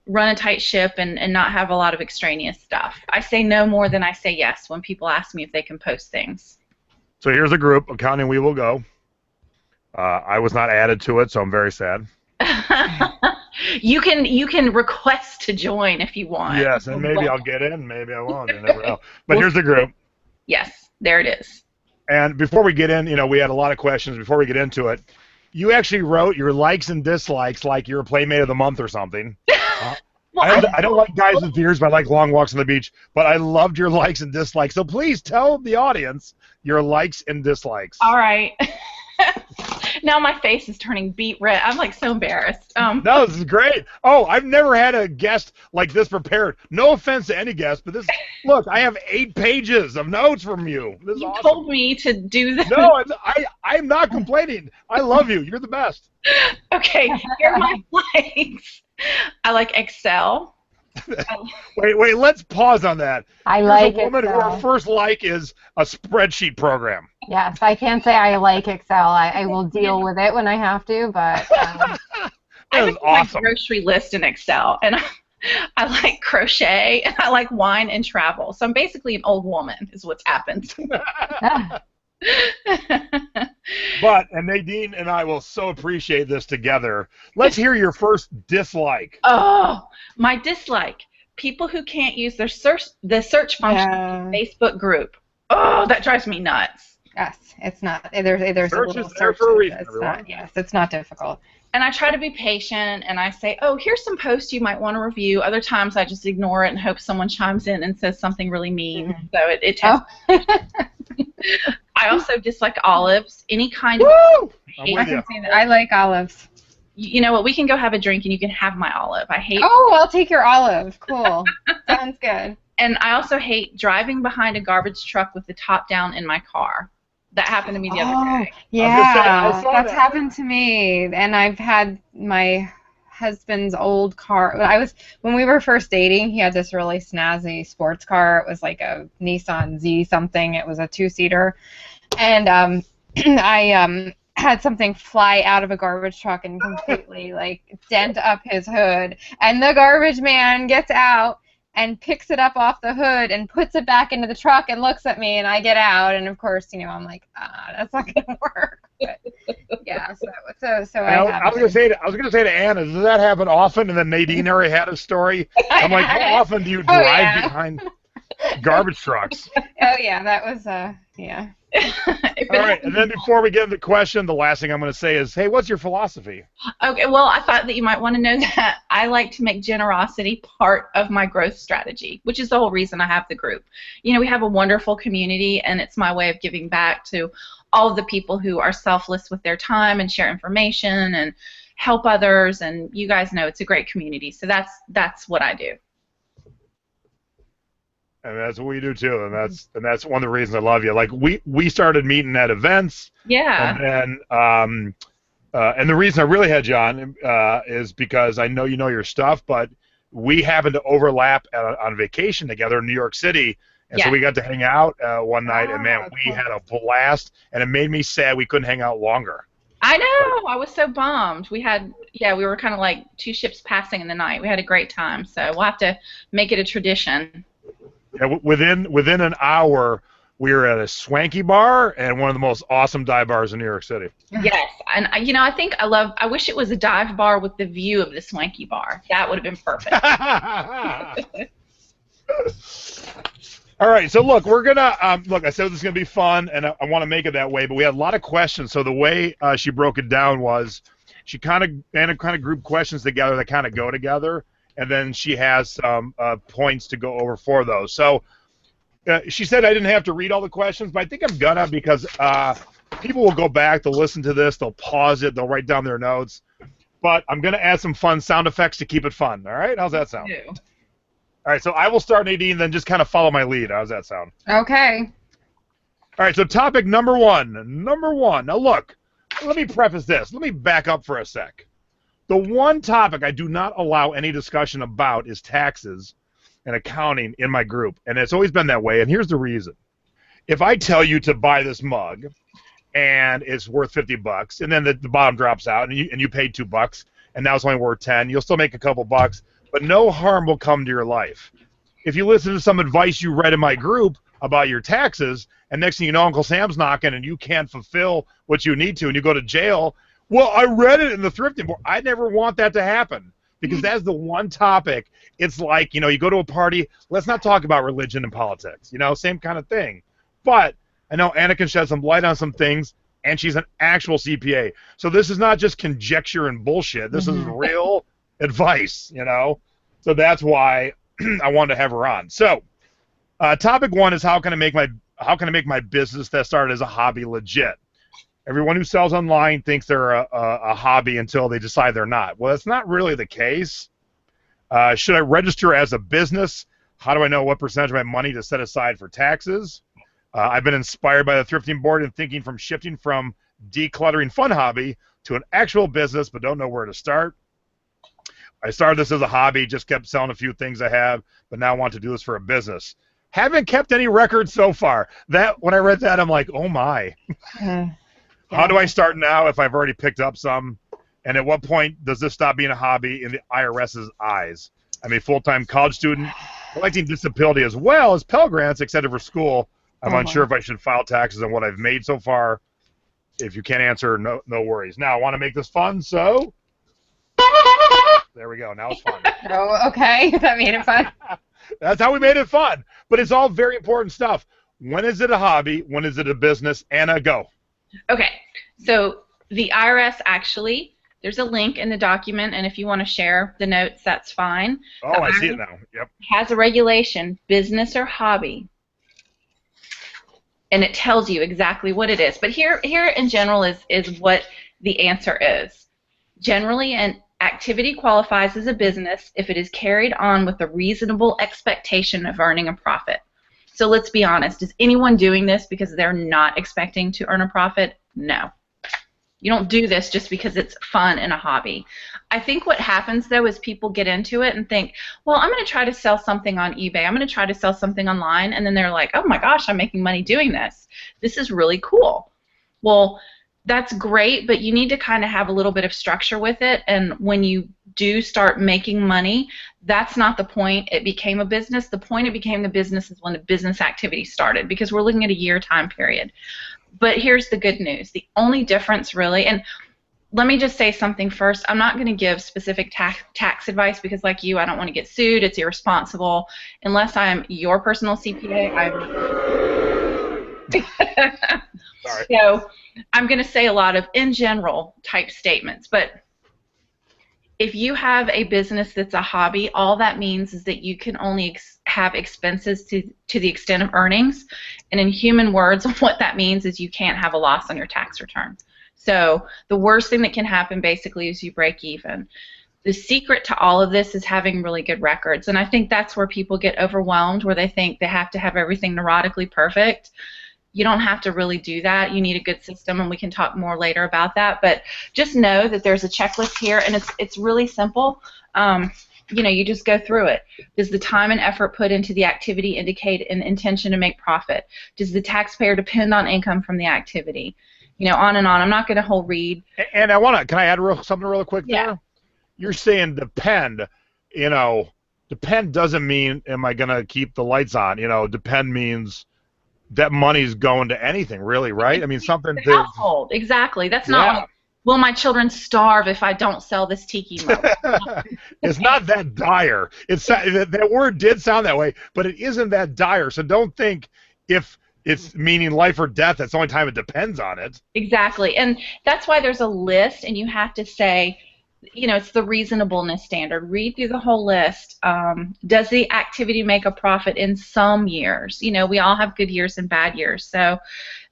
run a tight ship and not have a lot of extraneous stuff. I say no more than I say yes when people ask me if they can post things. So here's the group, Accounting We Will Go. I was not added to it, so I'm very sad. You can request to join if you want. Yes, and maybe I'll get in, maybe I won't. You never know. But here's the group. Yes, there it is. And before we get in, we had a lot of questions. Before we get into it, you actually wrote your likes and dislikes like you're a Playmate of the Month or something. Well, I don't like guys with beards, but I like long walks on the beach. But I loved your likes and dislikes. So please tell the audience your likes and dislikes. All right. Now my face is turning beet red. I'm like so embarrassed. No, this is great. Oh, I've never had a guest like this prepared. No offense to any guest, but look, I have 8 pages of notes from you. This is you awesome. told me to do this. No, I'm not complaining. I love you. You're the best. Okay, here are my likes. I like Excel. Wait, let's pause on that. I like There's a woman Excel. who her first like is a spreadsheet program. Yes, I can't say I like Excel. I will deal with it when I have to, but... That is I awesome. my grocery list in Excel, and I like crochet, and I like wine and travel. So I'm basically an old woman, is what's happened. Ah, But, and Nadine and I will so appreciate this together. Let's hear your first dislike. Oh, my dislike. People who can't use the search function yeah. in a Facebook group. Oh, that drives me nuts. Yes, it's not. There's a Search little is there search. for a reason, It's everyone. not. Yes, it's not difficult. And I try to be patient, and I say, oh, here's some posts you might want to review. Other times I just ignore it and hope someone chimes in and says something really mean. So it tests. Oh. I also dislike olives. Any kind of. Woo! I'm I with can you. see that. I like olives. You know what? We can go have a drink, and you can have my olive. I hate. Oh, I'll take your olive. Cool. Sounds good. And I also hate driving behind a garbage truck with the top down in my car. That happened to me the other Oh, day. yeah. I saw That's that. happened to me. And I've had my husband's old car. When we were first dating, he had this really snazzy sports car. It was like a Nissan Z something. It was a 2-seater. And I had something fly out of a garbage truck and completely like dent up his hood. And the garbage man gets out and picks it up off the hood and puts it back into the truck and looks at me, and I get out, and of course, I'm like, that's not gonna work. But, yeah, so I was gonna say to Anna, does that happen often? And then Nadine already had a story. I'm like, how often do you drive yeah. behind garbage trucks? Oh yeah, that was yeah. All right, and then before we get into the question, the last thing I'm going to say is, hey, what's your philosophy? Okay, well, I thought that you might want to know that I like to make generosity part of my growth strategy, which is the whole reason I have the group. We have a wonderful community, and it's my way of giving back to all of the people who are selfless with their time and share information and help others, and you guys know it's a great community, so that's what I do. And that's what we do too, and that's one of the reasons I love you. Like we started meeting at events, Yeah. and then and the reason I really had you on is because I know you know your stuff, but we happened to overlap on vacation together in New York City, and so we got to hang out one night, and man, we had a blast, and it made me sad we couldn't hang out longer. I know. I was so bummed. We were kind of like two ships passing in the night. We had a great time, so we'll have to make it a tradition. Yeah, within an hour, we were at a swanky bar and one of the most awesome dive bars in New York City. Yes, and I wish it was a dive bar with the view of the swanky bar. That would have been perfect. All right, so look, we're gonna look. I said this is gonna be fun, and I want to make it that way. But we had a lot of questions. So the way she broke it down was, she kind of grouped questions together that kind of go together. And then she has some points to go over for those. So she said I didn't have to read all the questions, but I think I'm gonna, because people will go back, they'll listen to this, they'll pause it, they'll write down their notes. But I'm gonna add some fun sound effects to keep it fun. All right? How's that sound? Yeah. All right. So I will start, Nadine, then just kind of follow my lead. How's that sound? Okay. All right. So topic number one. Now look, let me preface this. Let me back up for a sec. The one topic I do not allow any discussion about is taxes and accounting in my group, and it's always been that way, and here's the reason. If I tell you to buy this mug, and it's worth $50, and then the bottom drops out, and you paid $2, and now it's only worth 10, you'll still make a couple bucks, but no harm will come to your life. If you listen to some advice you read in my group about your taxes, and next thing you know, Uncle Sam's knocking, and you can't fulfill what you need to, and you go to jail. Well, I read it in the thrifting board. I never want that to happen, because that's the one topic. It's like, you go to a party, let's not talk about religion and politics, same kind of thing. But I know Anna can shed some light on some things, and she's an actual CPA. So this is not just conjecture and bullshit. This is real advice, So that's why I wanted to have her on. So topic one is how can I make my business that started as a hobby legit? Everyone who sells online thinks they're a hobby until they decide they're not. Well, that's not really the case. Should I register as a business? How do I know what percentage of my money to set aside for taxes? I've been inspired by the thrifting board and thinking from shifting from decluttering fun hobby to an actual business, but don't know where to start. I started this as a hobby, just kept selling a few things I have, but now I want to do this for a business. Haven't kept any records so far. When I read that, I'm like, oh my. How do I start now if I've already picked up some? And at what point does this stop being a hobby in the IRS's eyes? I'm a full-time college student collecting disability as well as Pell Grants, etc. for school. I'm unsure if I should file taxes on what I've made so far. If you can't answer, no worries. Now, I want to make this fun, so there we go. Now it's fun. Oh, okay. That made it fun. That's how we made it fun. But it's all very important stuff. When is it a hobby? When is it a business? Anna, go. Okay. So the IRS actually, there's a link in the document, and if you want to share the notes, that's fine. Oh, I see it now. Yep. Has a regulation, business or hobby, and it tells you exactly what it is. But here in general is what the answer is. Generally, an activity qualifies as a business if it is carried on with a reasonable expectation of earning a profit. So let's be honest. Is anyone doing this because they're not expecting to earn a profit? No. You don't do this just because it's fun and a hobby. I think what happens, though, is people get into it and think, well, I'm going to try to sell something on eBay. I'm going to try to sell something online. And then they're like, oh, my gosh, I'm making money doing this. This is really cool. Well, that's great, but you need to kind of have a little bit of structure with it. And when you do start making money, that's not the point it became a business. The point it became the business is when the business activity started, because we're looking at a year time period. But here's the good news. The only difference really, and let me just say something first. I'm not going to give specific tax advice because, like you, I don't want to get sued. It's irresponsible. Unless I'm your personal CPA, Sorry. So I'm going to say a lot of in general type statements. But if you have a business that's a hobby, all that means is that you can only have expenses to the extent of earnings. And in human words, what that means is you can't have a loss on your tax return. So the worst thing that can happen basically is you break even. The secret to all of this is having really good records. And I think that's where people get overwhelmed, where they think they have to have everything neurotically perfect. You don't have to really do that. You need a good system, and we can talk more later about that. But just know that there's a checklist here, and it's really simple. You know, you just go through it. Does the time and effort put into the activity indicate an intention to make profit? Does the taxpayer depend on income from the activity? You know, on and on. I'm not going to whole read. And can I add something real quick there? Yeah. You're saying depend. You know, depend doesn't mean am I going to keep the lights on. You know, depend means that money's going to anything, really, right? I mean, something the household. Exactly. That's not like, will my children starve if I don't sell this tiki mug? It's not that dire. That word did sound that way, but it isn't that dire. So don't think if it's meaning life or death, that's the only time it depends on it. Exactly. And that's why there's a list, and you have to say, you know, it's the reasonableness standard. Read through the whole list. Does the activity make a profit in some years? You know, we all have good years and bad years. So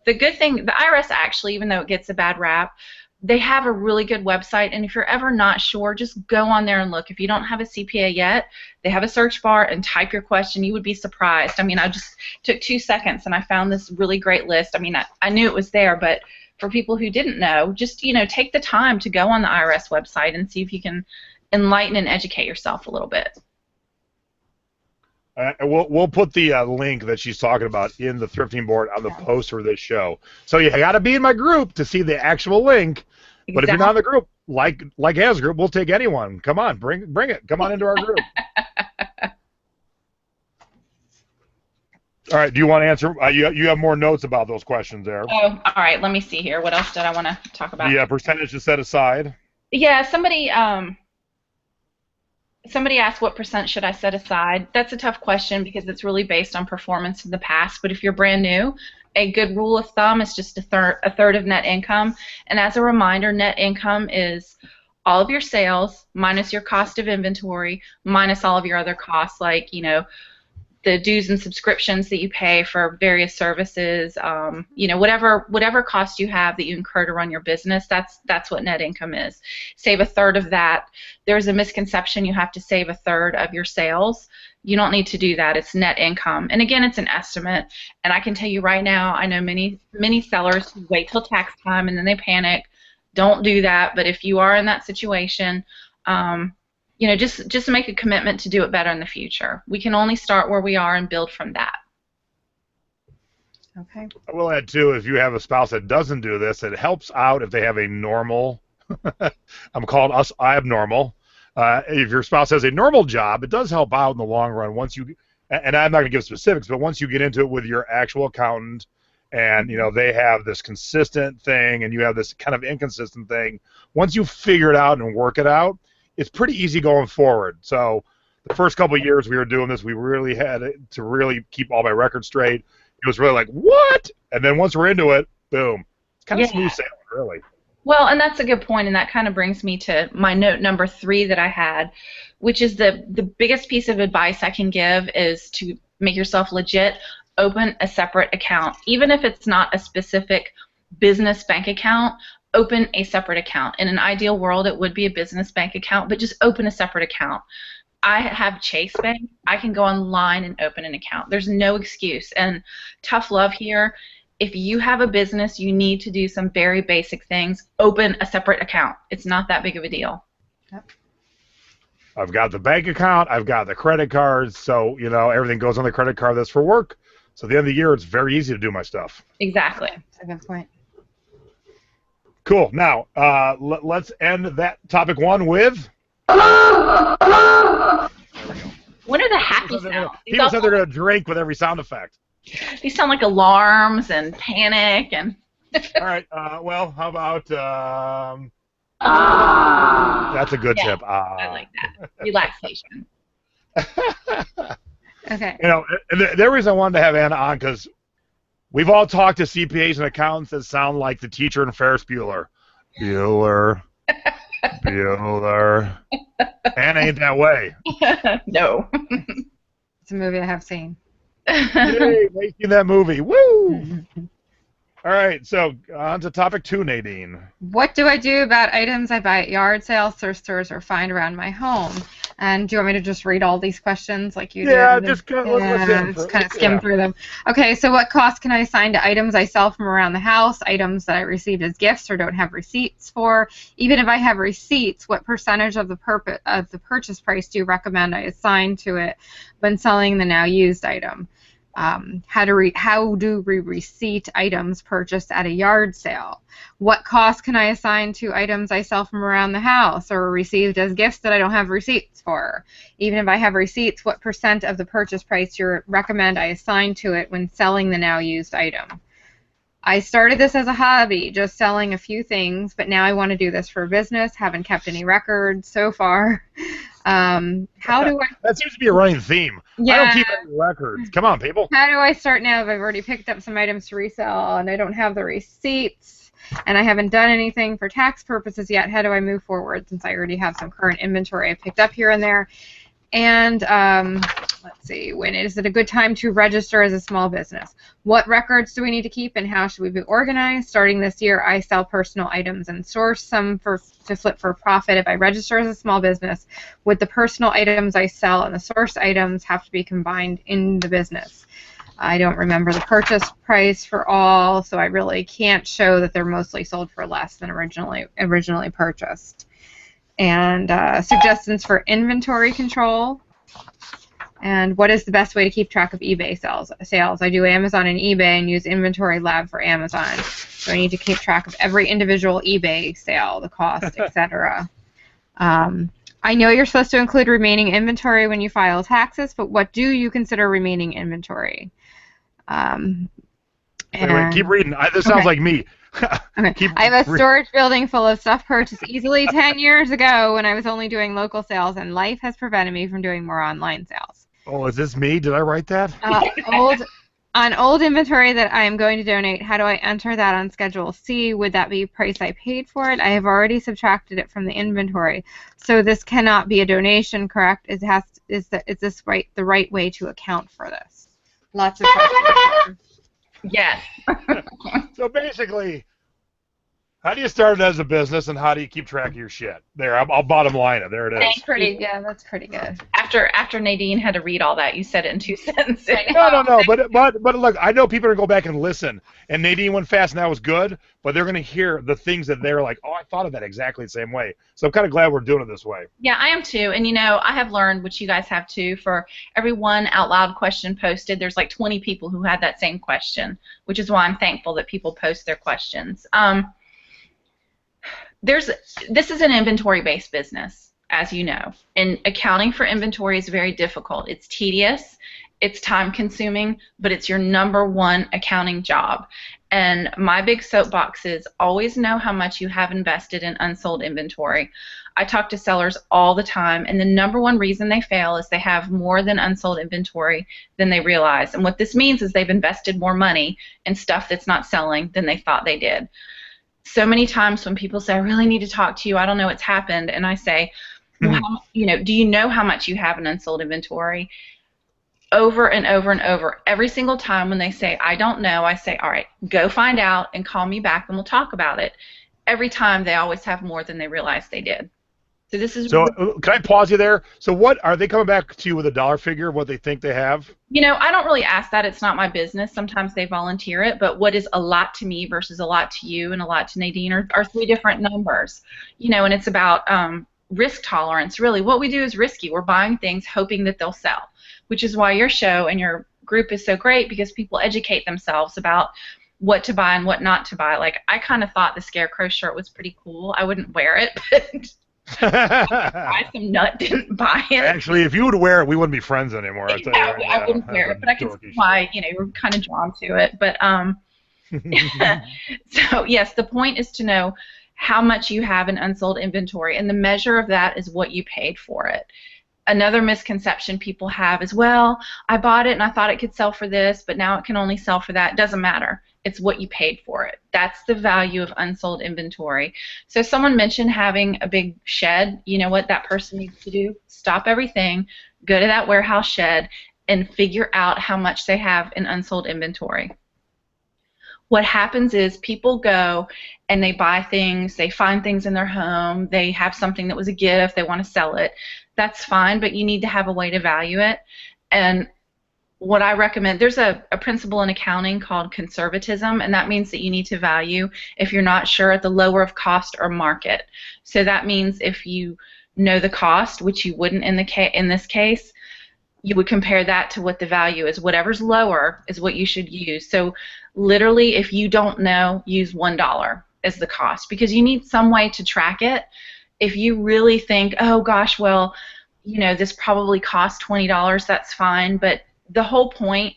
the good thing, the IRS actually, even though it gets a bad rap, they have a really good website, and if you're ever not sure, just go on there and look. If you don't have a CPA yet, they have a search bar and type your question. You would be surprised. I mean, I just took 2 seconds and I found this really great list. I mean, I knew it was there, but for people who didn't know, just, you know, take the time to go on the IRS website and see if you can enlighten and educate yourself a little bit. We'll put the link that she's talking about in the thrifting board on the post for this show. So you got to be in my group to see the actual link. Exactly. But if you're not in the group, like Anna's group, we'll take anyone. Come on, bring it. Come on into our group. All right. Do you want to answer? You have more notes about those questions there. Oh, all right. Let me see here. What else did I want to talk about? Yeah, percentage to set aside. Yeah, somebody asked what percent should I set aside. That's a tough question because it's really based on performance in the past. But if you're brand new, a good rule of thumb is just a third of net income. And as a reminder, net income is all of your sales minus your cost of inventory minus all of your other costs, like, you know, the dues and subscriptions that you pay for various services, you know, whatever cost you have that you incur to run your business, that's what net income is. Save a third of that. There's a misconception you have to save a third of your sales. You don't need to do that. It's net income. And again, it's an estimate. And I can tell you right now, I know many sellers who wait till tax time and then they panic. Don't do that. But if you are in that situation, you know, just make a commitment to do it better in the future. We can only start where we are and build from that. Okay. I will add, too, if you have a spouse that doesn't do this, it helps out if they have a normal, I'm calling us abnormal, if your spouse has a normal job, it does help out in the long run once you, and I'm not going to give specifics, but once you get into it with your actual accountant and, they have this consistent thing and you have this kind of inconsistent thing, once you figure it out and work it out, it's pretty easy going forward. So the first couple of years we were doing this, we really had to really keep all my records straight. It was really like, what? And then once we're into it, boom. It's kind of smooth sailing, really. Well, and that's a good point, and that kind of brings me to my note number 3 that I had, which is the biggest piece of advice I can give is to make yourself legit. Open a separate account. Even if it's not a specific business bank account, open a separate account. In an ideal world, it would be a business bank account, but just open a separate account. I have Chase Bank. I can go online and open an account. There's no excuse. And tough love here. If you have a business, you need to do some very basic things. Open a separate account. It's not that big of a deal. Yep. I've got the bank account. I've got the credit cards. So, everything goes on the credit card that's for work. So at the end of the year, it's very easy to do my stuff. Exactly. That's a good point. Cool. Now, let's end that topic 1 with... What are the happy sounds? People said they're going to drink with every sound effect. These sound like alarms and panic and. All right. Well, how about? That's a good tip. I like that. Relaxation. Okay. And the reason I wanted to have Anna on because we've all talked to CPAs and accountants that sound like the teacher in Ferris Bueller. Bueller. Anna ain't that way. No. It's a movie I have seen. Yay, making that movie. Woo! All right, so on to topic 2, Nadine. What do I do about items I buy at yard sales, thrift stores, or find around my home? And do you want me to just read all these questions like you did? Yeah, just kind of skim through them. Okay, so what cost can I assign to items I sell from around the house, items that I received as gifts or don't have receipts for? Even if I have receipts, what percentage of the purchase price do you recommend I assign to it when selling the now used item? How do we receipt items purchased at a yard sale? What cost can I assign to items I sell from around the house or received as gifts that I don't have receipts for? Even if I have receipts, what percent of the purchase price do you recommend I assign to it when selling the now used item? I started this as a hobby, just selling a few things, but now I want to do this for business. Haven't kept any records so far. How do I... That seems to be a running theme. Yeah. I don't keep any records. Come on, people. How do I start now if I've already picked up some items to resell and I don't have the receipts and I haven't done anything for tax purposes yet? How do I move forward since I already have some current inventory I picked up here and there? And let's see, when is it a good time to register as a small business? What records do we need to keep and how should we be organized? Starting this year, I sell personal items and source some to flip for profit. If I register as a small business, would the personal items I sell and the source items have to be combined in the business? I don't remember the purchase price for all, so I really can't show that they're mostly sold for less than originally purchased. And suggestions for inventory control. And what is the best way to keep track of eBay sales? I do Amazon and eBay and use Inventory Lab for Amazon. So I need to keep track of every individual eBay sale, the cost, etc. I know you're supposed to include remaining inventory when you file taxes, but what do you consider remaining inventory? Wait, keep reading. This sounds like me. Okay. I have a storage building full of stuff purchased easily 10 years ago when I was only doing local sales, and life has prevented me from doing more online sales. Oh, is this me? Did I write that? On old inventory that I am going to donate, how do I enter that on Schedule C? Would that be price I paid for it? I have already subtracted it from the inventory, so this cannot be a donation, correct? Is this the right way to account for this? Lots of questions. Yes. So basically, how do you start it as a business, and how do you keep track of your shit? There, I'll bottom line it. There it is. That's pretty good. After Nadine had to read all that, you said it in 2 sentences. No. But look, I know people are gonna go back and listen. And Nadine went fast, and that was good. But they're gonna hear the things that they're like, oh, I thought of that exactly the same way. So I'm kind of glad we're doing it this way. Yeah, I am too. And I have learned, which you guys have too, for every one out loud question posted, there's like 20 people who had that same question, which is why I'm thankful that people post their questions. This is an inventory-based business. as you know. And accounting for inventory is very difficult. It's tedious, it's time consuming, but it's your #1 accounting job. And my big soapbox is always know how much you have invested in unsold inventory. I talk to sellers all the time, and the #1 reason they fail is they have more than unsold inventory than they realize. And what this means is they've invested more money in stuff that's not selling than they thought they did. So many times when people say, I really need to talk to you, I don't know what's happened, and I say, well, do you know how much you have in unsold inventory? Over and over and over, every single time when they say, I don't know, I say, all right, go find out and call me back and we'll talk about it. Every time they always have more than they realized they did. So this is. So can I pause you there? So what are they coming back to you with a dollar figure of what they think they have? I don't really ask that. It's not my business. Sometimes they volunteer it, but what is a lot to me versus a lot to you and a lot to Nadine are 3 different numbers. And it's about risk tolerance, really. What we do is risky. We're buying things hoping that they'll sell, which is why your show and your group is so great, because people educate themselves about what to buy and what not to buy. Like, I kind of thought the Scarecrow shirt was pretty cool. I wouldn't wear it, but I some nut didn't buy it. Actually, if you would wear it, we wouldn't be friends anymore. I wouldn't wear it, but I can see why you're kind of drawn to it. But so yes, the point is to know how much you have in unsold inventory, and the measure of that is what you paid for it. Another misconception people have is, well, I bought it and I thought it could sell for this, but now it can only sell for that. It doesn't matter. It's what you paid for it. That's the value of unsold inventory. So someone mentioned having a big shed. You know what that person needs to do? Stop everything, go to that warehouse shed, and figure out how much they have in unsold inventory. What happens is people go and they buy things, they find things in their home, they have something that was a gift, they want to sell it. That's fine, but you need to have a way to value it. And what I recommend, there's a principle in accounting called conservatism, and that means that you need to value, if you're not sure, at the lower of cost or market. So that means if you know the cost, which you wouldn't in this case, you would compare that to what the value is. Whatever's lower is what you should use. So literally, if you don't know, use $1 as the cost, because you need some way to track it. If you really think, oh gosh, well, this probably cost $20, that's fine, but the whole point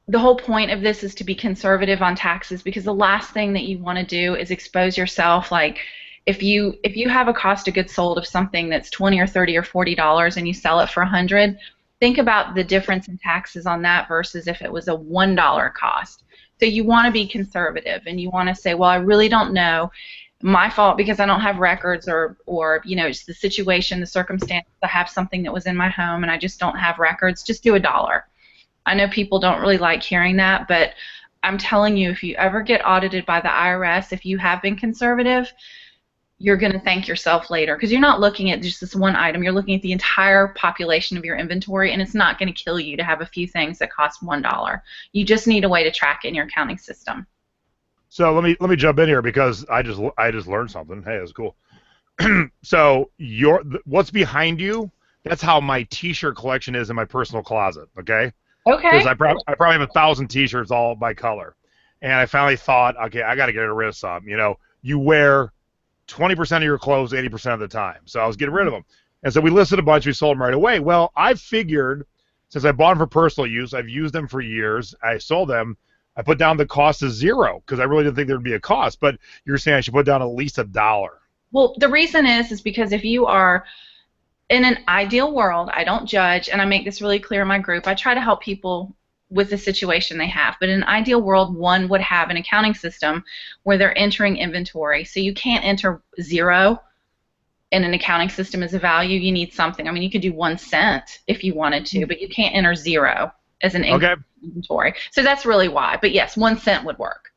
of this is to be conservative on taxes, because the last thing that you want to do is expose yourself. Like, if you have a cost of goods sold of something that's $20 or $30 or $40 and you sell it for $100, think about the difference in taxes on that versus if it was a $1 cost. So you want to be conservative, and you want to say, well, I really don't know. My fault because I don't have records, or it's the situation, the circumstance. I have something that was in my home and I just don't have records. Just do $1. I know people don't really like hearing that, but I'm telling you, if you ever get audited by the IRS, if you have been conservative, you're going to thank yourself later, because you're not looking at just this one item. You're looking at the entire population of your inventory, and it's not going to kill you to have a few things that cost $1. You just need a way to track it in your accounting system. So let me jump in here, because I just learned something. Hey, that's cool. So what's behind you? That's how my T-shirt collection is in my personal closet. Okay. Okay. Because I probably have 1,000 T-shirts all by color, and I finally thought, okay, I got to get rid of some. You wear 20% of your clothes 80% of the time, so I was getting rid of them. And so we listed a bunch. We sold them right away. Well, I figured, since I bought them for personal use, I've used them for years. I sold them. I put down the cost as $0 because I really didn't think there would be a cost. But you're saying I should put down at least $1. Well, the reason is because if you are in an ideal world, I don't judge, and I make this really clear in my group. I try to help people with the situation they have. But in an ideal world, one would have an accounting system where they're entering inventory. So you can't enter 0 in an accounting system as a value. You need something. I mean, you could do 1 cent if you wanted to, but you can't enter 0 as an inventory. So that's really why. But yes, 1 cent would work.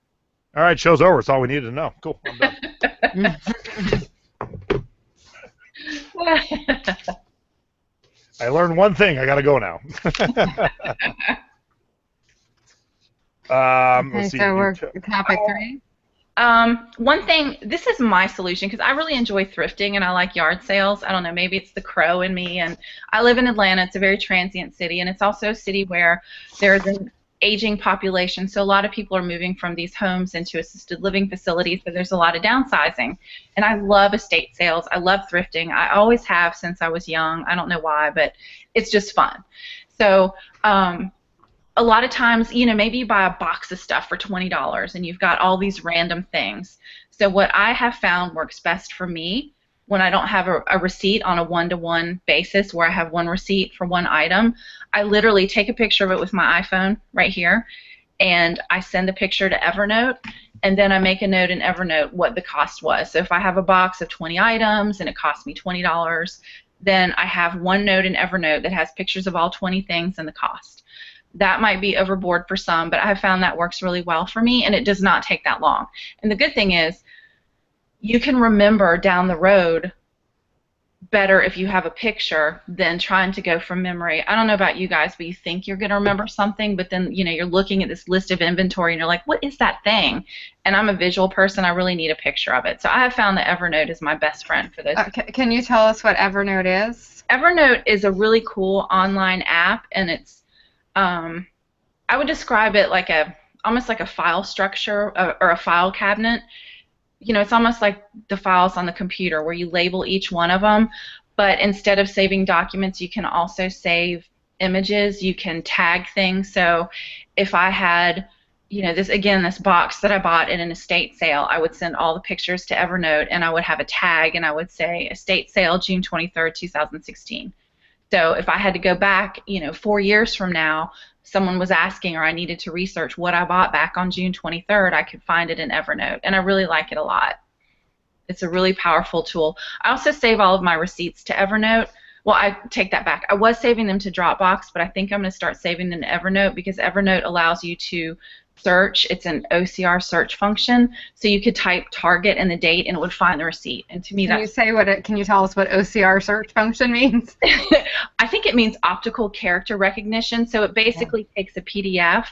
All right, show's over. That's all we needed to know. Cool. I'm done. I learned one thing. I got to go now. Okay, so we're topic 3. One thing, this is my solution, because I really enjoy thrifting and I like yard sales. I don't know, maybe it's the crow in me. And I live in Atlanta. It's a very transient city, and it's also a city where there's aging population. So a lot of people are moving from these homes into assisted living facilities, so there's a lot of downsizing. And I love estate sales. I love thrifting. I always have since I was young. I don't know why, but it's just fun. So a lot of times, you know, maybe you buy a box of stuff for $20 and you've got all these random things. So what I have found works best for me when I don't have a receipt on a one-to-one basis where I have one receipt for one item, I literally take a picture of it with my iPhone right here, and I send the picture to Evernote, and then I make a note in Evernote what the cost was. So if I have a box of 20 items and it cost me $20, then I have one note in Evernote that has pictures of all 20 things and the cost. That might be overboard for some, but I have found that works really well for me, and it does not take that long. And the good thing is, you can remember down the road better if you have a picture than trying to go from memory. I don't know about you guys, but you think you're going to remember something, but then, you know, you're looking at this list of inventory and you're like, what is that thing? And I'm a visual person. I really need a picture of it. So I have found that Evernote is my best friend for those. Can you tell us what Evernote is? Evernote is a really cool online app, and it's I would describe it like almost like a file structure or a file cabinet. You know, it's almost like the files on the computer where you label each one of them, but instead of saving documents, you can also save images. You can tag things. So if I had, you know, this box that I bought in an estate sale, I would send all the pictures to Evernote, and I would have a tag, and I would say estate sale June 23rd, 2016. So if I had to go back, you know, 4 years from now, someone was asking or I needed to research what I bought back on June 23rd, I could find it in Evernote, and I really like it a lot. It's a really powerful tool. I also save all of my receipts to Evernote. Well, I take that back. I was saving them to Dropbox, but I think I'm going to start saving them to Evernote because Evernote allows you to search. It's an OCR search function, so you could type Target and the date, and it would find the receipt. And to me, can you tell us what OCR search function means? I think it means optical character recognition. So it basically takes a PDF.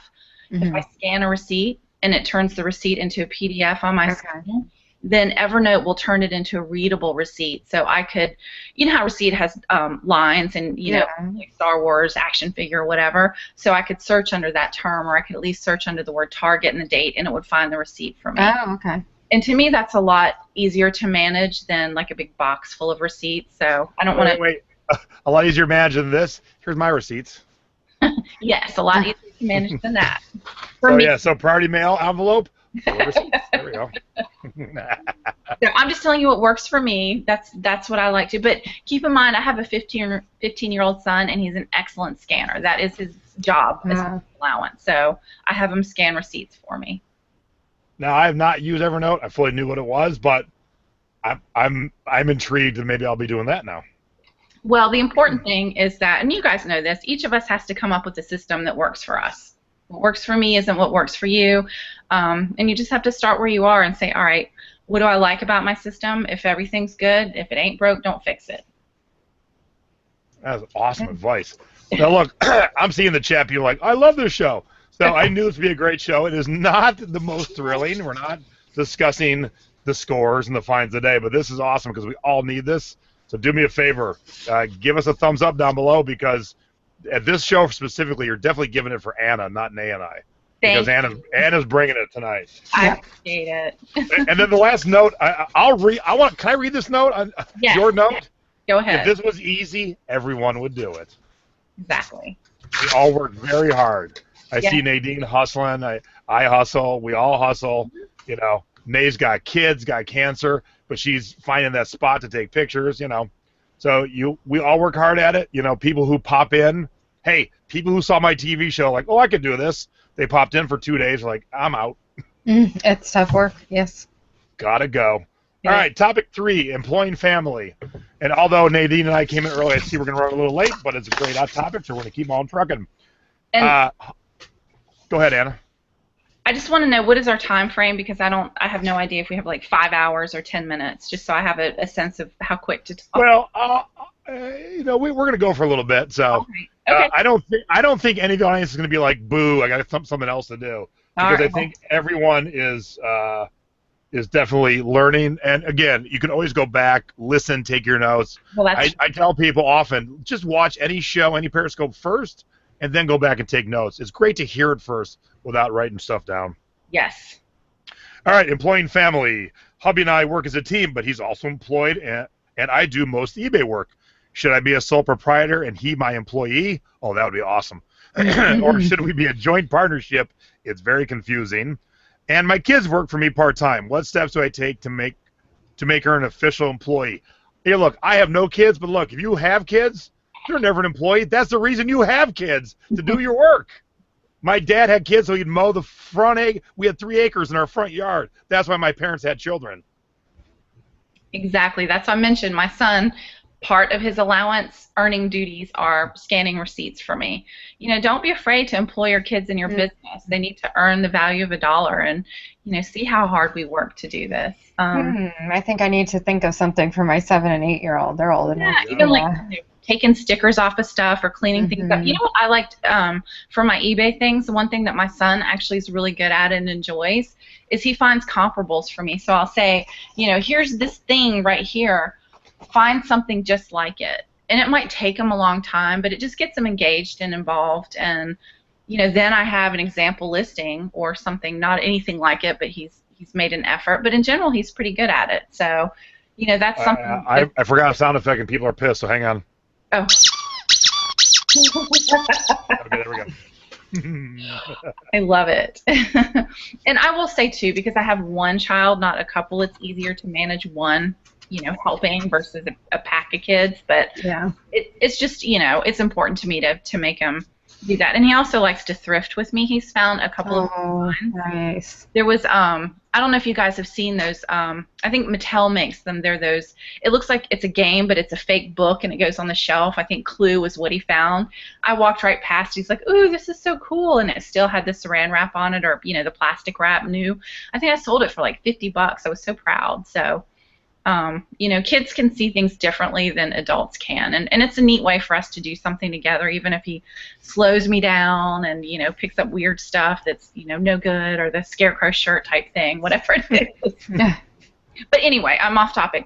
If I scan a receipt and it turns the receipt into a PDF on my screen, then Evernote will turn it into a readable receipt. So I could, you know how receipt has lines and, you know, like Star Wars action figure or whatever. So I could search under that term, or I could at least search under the word Target and the date, and it would find the receipt for me. Oh, okay. And to me, that's a lot easier to manage than like a big box full of receipts. So I don't want to. Wait. A lot easier to manage than this. Here's my receipts. Yes, a lot easier to manage than that. So priority mail envelope. There we go. So I'm just telling you what works for me. That's what I like to. But keep in mind, I have a 15-year-old son, and he's an excellent scanner. That is his job as an allowance. So I have him scan receipts for me. Now I have not used Evernote. I fully knew what it was, but I'm intrigued, and maybe I'll be doing that now. Well, the important thing is that, and you guys know this, each of us has to come up with a system that works for us. What works for me isn't what works for you, and you just have to start where you are and say, all right, what do I like about my system? If everything's good, if it ain't broke, don't fix it. That was awesome advice. Now look, I'm seeing the chat. You're like, I love this show. So I knew this would be a great show. It is not the most thrilling. We're not discussing the scores and the finds today, but this is awesome because we all need this. So do me a favor, give us a thumbs up down below, because at this show specifically, you're definitely giving it for Anna, not Nay and I. Because Anna's bringing it tonight. I appreciate it. And then the last note, I'll read. Can I read this note? Yes. Your note. Go ahead. If this was easy, everyone would do it. Exactly. We all work very hard. I see Nadine hustling. I hustle. We all hustle. You know, Nay's got kids, got cancer, but she's finding that spot to take pictures. You know, so we all work hard at it. You know, people who pop in. Hey, people who saw my TV show, like, oh, I could do this. They popped in for 2 days, like, I'm out. It's tough work, yes. Gotta go. Yeah. All right, topic 3, employing family. And although Nadine and I came in early, I see we're going to run a little late, but it's a great hot topic, so we're going to keep on trucking. And go ahead, Anna. I just want to know, what is our time frame? Because I have no idea if we have like 5 hours or 10 minutes, just so I have a sense of how quick to talk. Well, you know, we're going to go for a little bit, so okay. I don't think any of the audience is going to be like, boo, I got something else to do, because I think everyone is definitely learning. And again, you can always go back, listen, take your notes. Well, I tell people often, just watch any show, any Periscope first, and then go back and take notes. It's great to hear it first without writing stuff down. Yes. All right, employing family. Hubby and I work as a team, but he's also employed, and I do most eBay work. Should I be a sole proprietor and he my employee? Oh, that would be awesome. Or should we be a joint partnership? It's very confusing. And my kids work for me part-time. What steps do I take to make her an official employee? Hey, look, I have no kids, but look, if you have kids, you're never an employee. That's the reason you have kids, to do your work. My dad had kids, so he'd mow the front acre. We had 3 acres in our front yard. That's why my parents had children. Exactly. That's what I mentioned. My son, part of his allowance earning duties are scanning receipts for me. You know, don't be afraid to employ your kids in your business. They need to earn the value of $1 and, you know, see how hard we work to do this. I think I need to think of something for my 7 and 8-year-old. They're old enough. Yeah, even like you know, taking stickers off of stuff or cleaning things up. You know what I liked for my eBay things? The one thing that my son actually is really good at and enjoys is he finds comparables for me. So I'll say, you know, here's this thing right here. Find something just like it. And it might take him a long time, but it just gets him engaged and involved. And, you know, then I have an example listing or something, not anything like it, but he's made an effort. But in general, he's pretty good at it. So, you know, that's something. I forgot a sound effect and people are pissed, so hang on. Oh. Okay, there we go. I love it. And I will say, too, because I have one child, not a couple, it's easier to manage one, you know, helping versus a pack of kids. But yeah, it's just, you know, it's important to me to make him do that. And he also likes to thrift with me. He's found a couple of times. Nice. There was, I don't know if you guys have seen those. I think Mattel makes them. They're those, it looks like it's a game, but it's a fake book, and it goes on the shelf. I think Clue was what he found. I walked right past. He's like, ooh, this is so cool. And it still had the saran wrap on it, or, you know, the plastic wrap new. I think I sold it for like $50. I was so proud. So, you know, kids can see things differently than adults can, and it's a neat way for us to do something together, even if he slows me down and, you know, picks up weird stuff that's, you know, no good, or the scarecrow shirt type thing, whatever it is. But anyway, I'm off topic.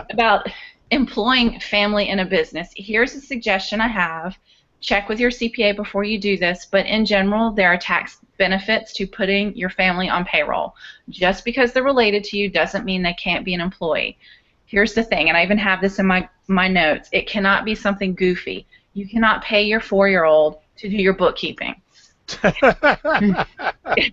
About employing family in a business, here's a suggestion I have. Check with your CPA before you do this, but in general, there are tax benefits to putting your family on payroll. Just because they're related to you doesn't mean they can't be an employee. Here's the thing, and I even have this in my notes. It cannot be something goofy. You cannot pay your 4-year-old to do your bookkeeping. It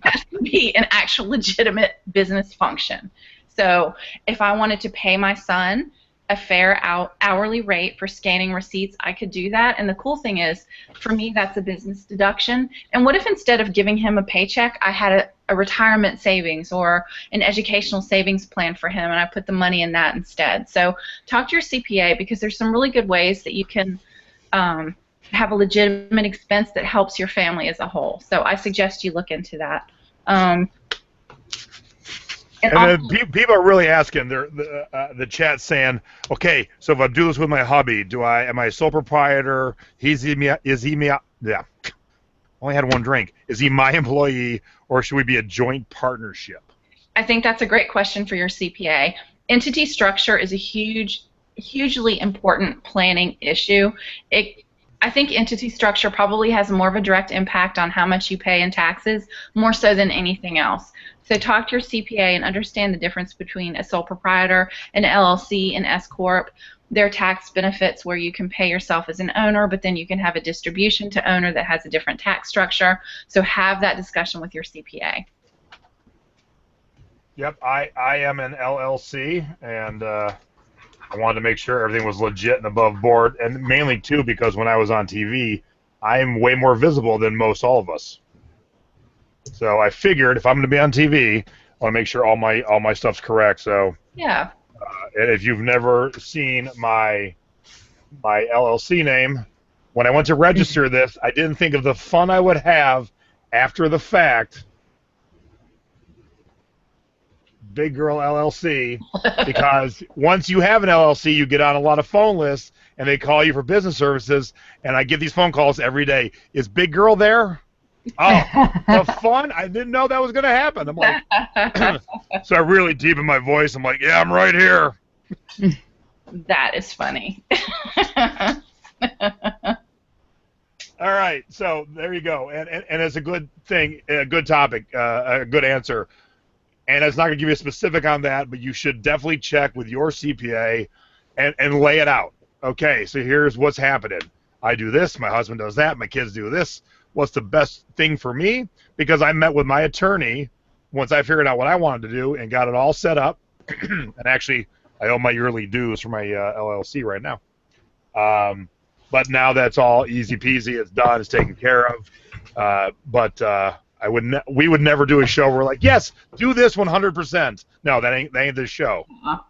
has to be an actual legitimate business function. So if I wanted to pay my son a fair hourly rate for scanning receipts, I could do that. And the cool thing is, for me, that's a business deduction. And what if instead of giving him a paycheck, I had a retirement savings or an educational savings plan for him, and I put the money in that instead? So talk to your CPA, because there's some really good ways that you can have a legitimate expense that helps your family as a whole. So I suggest you look into that. And then people are really asking. The chat saying, okay, so if I do this with my hubby, am I a sole proprietor? Is he yeah. Only had one drink. Is he my employee, or should we be a joint partnership? I think that's a great question for your CPA. Entity structure is a hugely important planning issue. I think entity structure probably has more of a direct impact on how much you pay in taxes, more so than anything else. So talk to your CPA and understand the difference between a sole proprietor, an LLC, and S Corp. There are tax benefits where you can pay yourself as an owner, but then you can have a distribution to owner that has a different tax structure. So have that discussion with your CPA. Yep, I am an LLC, and I wanted to make sure everything was legit and above board, and mainly, too, because when I was on TV, I'm way more visible than most all of us. So I figured if I'm going to be on TV, I want to make sure all my stuff's correct. So yeah. And if you've never seen my LLC name, when I went to register this, I didn't think of the fun I would have after the fact. Big Girl LLC, because once you have an LLC, you get on a lot of phone lists, and they call you for business services, and I get these phone calls every day. Is Big Girl there? Oh, the fun? I didn't know that was going to happen. I'm like, so I really deepen my voice. I'm like, yeah, I'm right here. That is funny. All right, so there you go, and it's a good thing, a good topic, a good answer. And it's not going to give you a specific on that, but you should definitely check with your CPA and lay it out. Okay, so here's what's happening. I do this, my husband does that, my kids do this. What's the best thing for me? Because I met with my attorney once I figured out what I wanted to do and got it all set up. And actually, I owe my yearly dues for my LLC right now. But now that's all easy peasy. It's done. It's taken care of. We would never do a show where we're like, yes, do this 100%. No, that ain't this show. Uh-huh.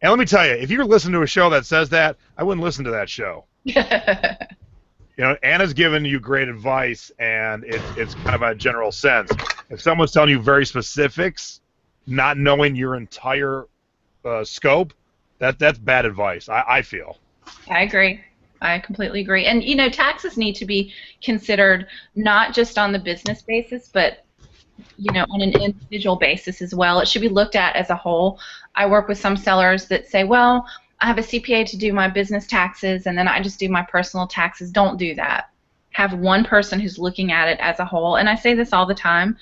And let me tell you, if you're listening to a show that says that, I wouldn't listen to that show. You know, Anna's giving you great advice, and it's kind of a general sense. If someone's telling you very specifics, not knowing your entire scope, that's bad advice, I feel. I agree. I completely agree. And, you know, taxes need to be considered not just on the business basis, but, you know, on an individual basis as well. It should be looked at as a whole. I work with some sellers that say, well, I have a CPA to do my business taxes, and then I just do my personal taxes. Don't do that. Have one person who's looking at it as a whole. And I say this all the time.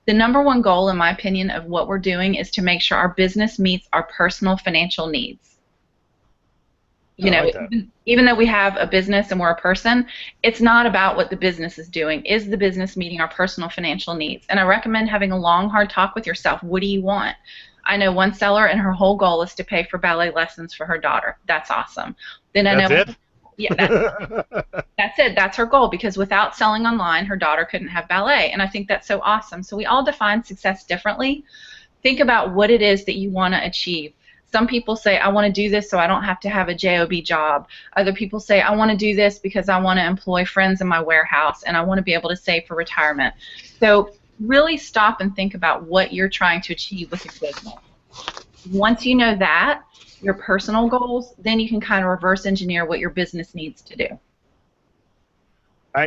The number one goal, in my opinion, of what we're doing is to make sure our business meets our personal financial needs. You know, even though we have a business and we're a person, it's not about what the business is doing. Is the business meeting our personal financial needs? And I recommend having a long, hard talk with yourself. What do you want? I know one seller, and her whole goal is to pay for ballet lessons for her daughter. That's awesome. Then I know. That's it? Yeah, that's it. That's her goal, because without selling online, her daughter couldn't have ballet, and I think that's so awesome. So we all define success differently. Think about what it is that you want to achieve. Some people say, I want to do this so I don't have to have a job job. Other people say, I want to do this because I want to employ friends in my warehouse and I want to be able to save for retirement. So really stop and think about what you're trying to achieve with your business. Once you know that, your personal goals, then you can kind of reverse engineer what your business needs to do.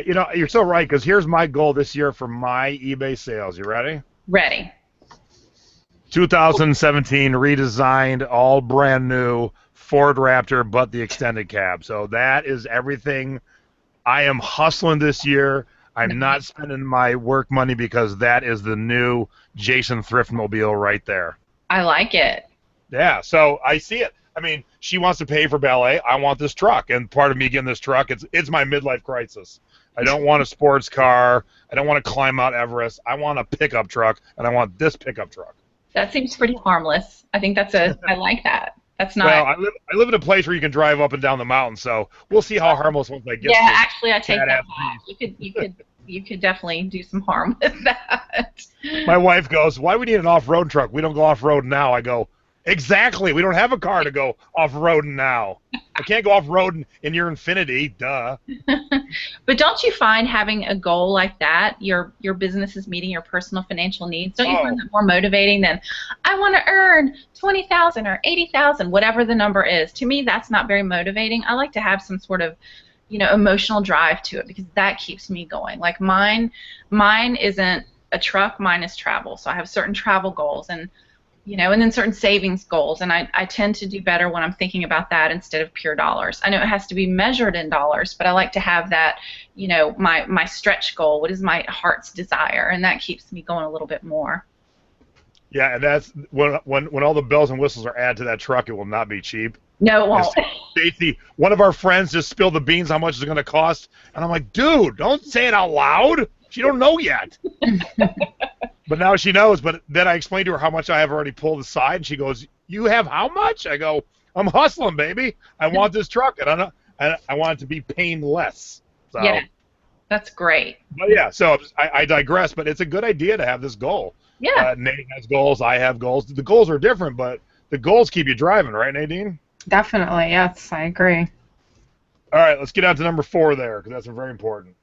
You know, you're so right, because here's my goal this year for my eBay sales. You ready? Ready. 2017 redesigned, all brand new Ford Raptor, but the extended cab. So that is everything. I am hustling this year. I'm not spending my work money, because that is the new Jason Thriftmobile right there. I like it. Yeah, so I see it. I mean, she wants to pay for ballet. I want this truck, and part of me getting this truck, it's my midlife crisis. I don't want a sports car. I don't want to climb Mount Everest. I want a pickup truck, and I want this pickup truck. That seems pretty harmless. I think I like that. That's not. Well, I live in a place where you can drive up and down the mountain, so we'll see how harmless once I get. Yeah, actually, I take that back. You could definitely do some harm with that. My wife goes, "Why do we need an off-road truck? We don't go off-road now." I go, "Exactly. We don't have a car to go off-roading now. I can't go off-roading in your Infinity, duh." But don't you find having a goal like that, your business is meeting your personal financial needs, don't you find that more motivating than, I want to earn $20,000 or $80,000, whatever the number is? To me, that's not very motivating. I like to have some sort of, you know, emotional drive to it, because that keeps me going. Like mine isn't a truck, mine is travel. So I have certain travel goals, and you know, and then certain savings goals, and I tend to do better when I'm thinking about that instead of pure dollars. I know it has to be measured in dollars, but I like to have that, you know, my stretch goal. What is my heart's desire? And that keeps me going a little bit more. Yeah, and that's when all the bells and whistles are added to that truck, it will not be cheap. No, it won't. Stacy, one of our friends just spilled the beans how much it's going to cost, and I'm like, dude, don't say it out loud. She don't know yet. But now she knows. But then I explained to her how much I have already pulled aside, and she goes, "You have how much?" I go, "I'm hustling, baby. I want this truck, and I want it to be painless." So, yeah, that's great. But yeah, so I digress. But it's a good idea to have this goal. Yeah. Nate has goals. I have goals. The goals are different, but the goals keep you driving, right, Nadine? Definitely, yes, I agree. All right, let's get on to number 4 there, because that's very important.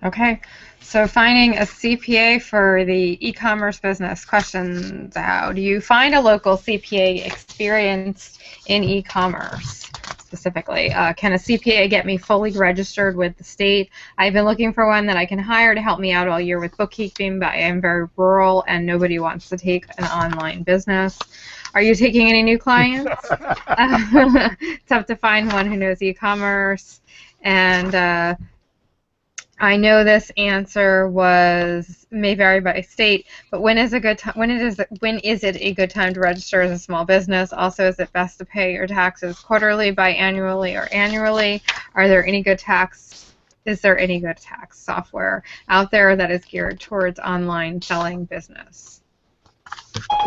Okay, so finding a CPA for the e-commerce business. Questions: how do you find a local CPA experienced in e-commerce specifically? Can a CPA get me fully registered with the state? I've been looking for one that I can hire to help me out all year with bookkeeping, but I am very rural and nobody wants to take an online business. Are you taking any new clients? Tough to find one who knows e-commerce. And I know this answer may vary by state, but when is a good time? When is it a good time to register as a small business? Also, is it best to pay your taxes quarterly, biannually, or annually? Is there any good tax software out there that is geared towards online selling business?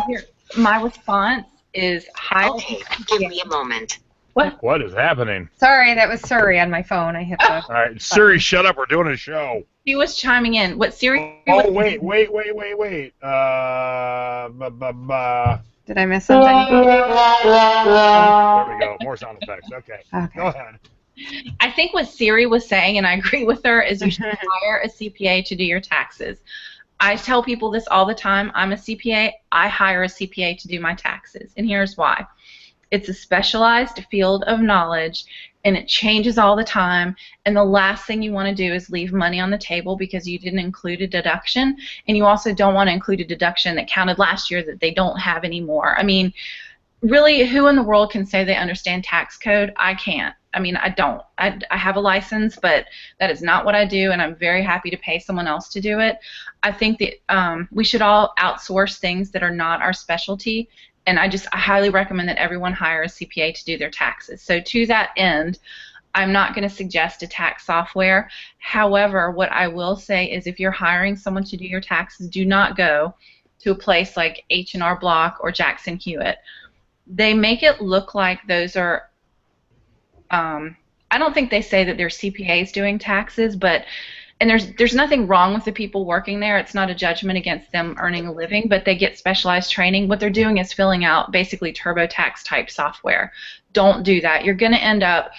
Here, my response is hire. Okay, give me a moment. What is happening? Sorry, that was Siri on my phone. I hit the. All right, Siri, shut up. We're doing a show. He was chiming in. What Siri? Oh, wait. Did I miss something? There we go. More sound effects. Okay. Go ahead. I think what Siri was saying, and I agree with her, is you should hire a CPA to do your taxes. I tell people this all the time. I'm a CPA. I hire a CPA to do my taxes, and here's why. It's a specialized field of knowledge, and it changes all the time, and the last thing you want to do is leave money on the table because you didn't include a deduction, and you also don't want to include a deduction that counted last year that they don't have anymore. I mean, really, who in the world can say they understand tax code? I can't. I mean, I don't. I have a license, but that is not what I do, and I'm very happy to pay someone else to do it. I think that we should all outsource things that are not our specialty, and I highly recommend that everyone hire a CPA to do their taxes. So to that end, I'm not going to suggest a tax software. However, what I will say is if you're hiring someone to do your taxes, do not go to a place like H&R Block or Jackson Hewitt. They make it look like those are I don't think they say that they're CPAs doing taxes, and there's nothing wrong with the people working there. It's not a judgment against them earning a living, but they get specialized training. What they're doing is filling out basically TurboTax type software. Don't do that. You're going to end up,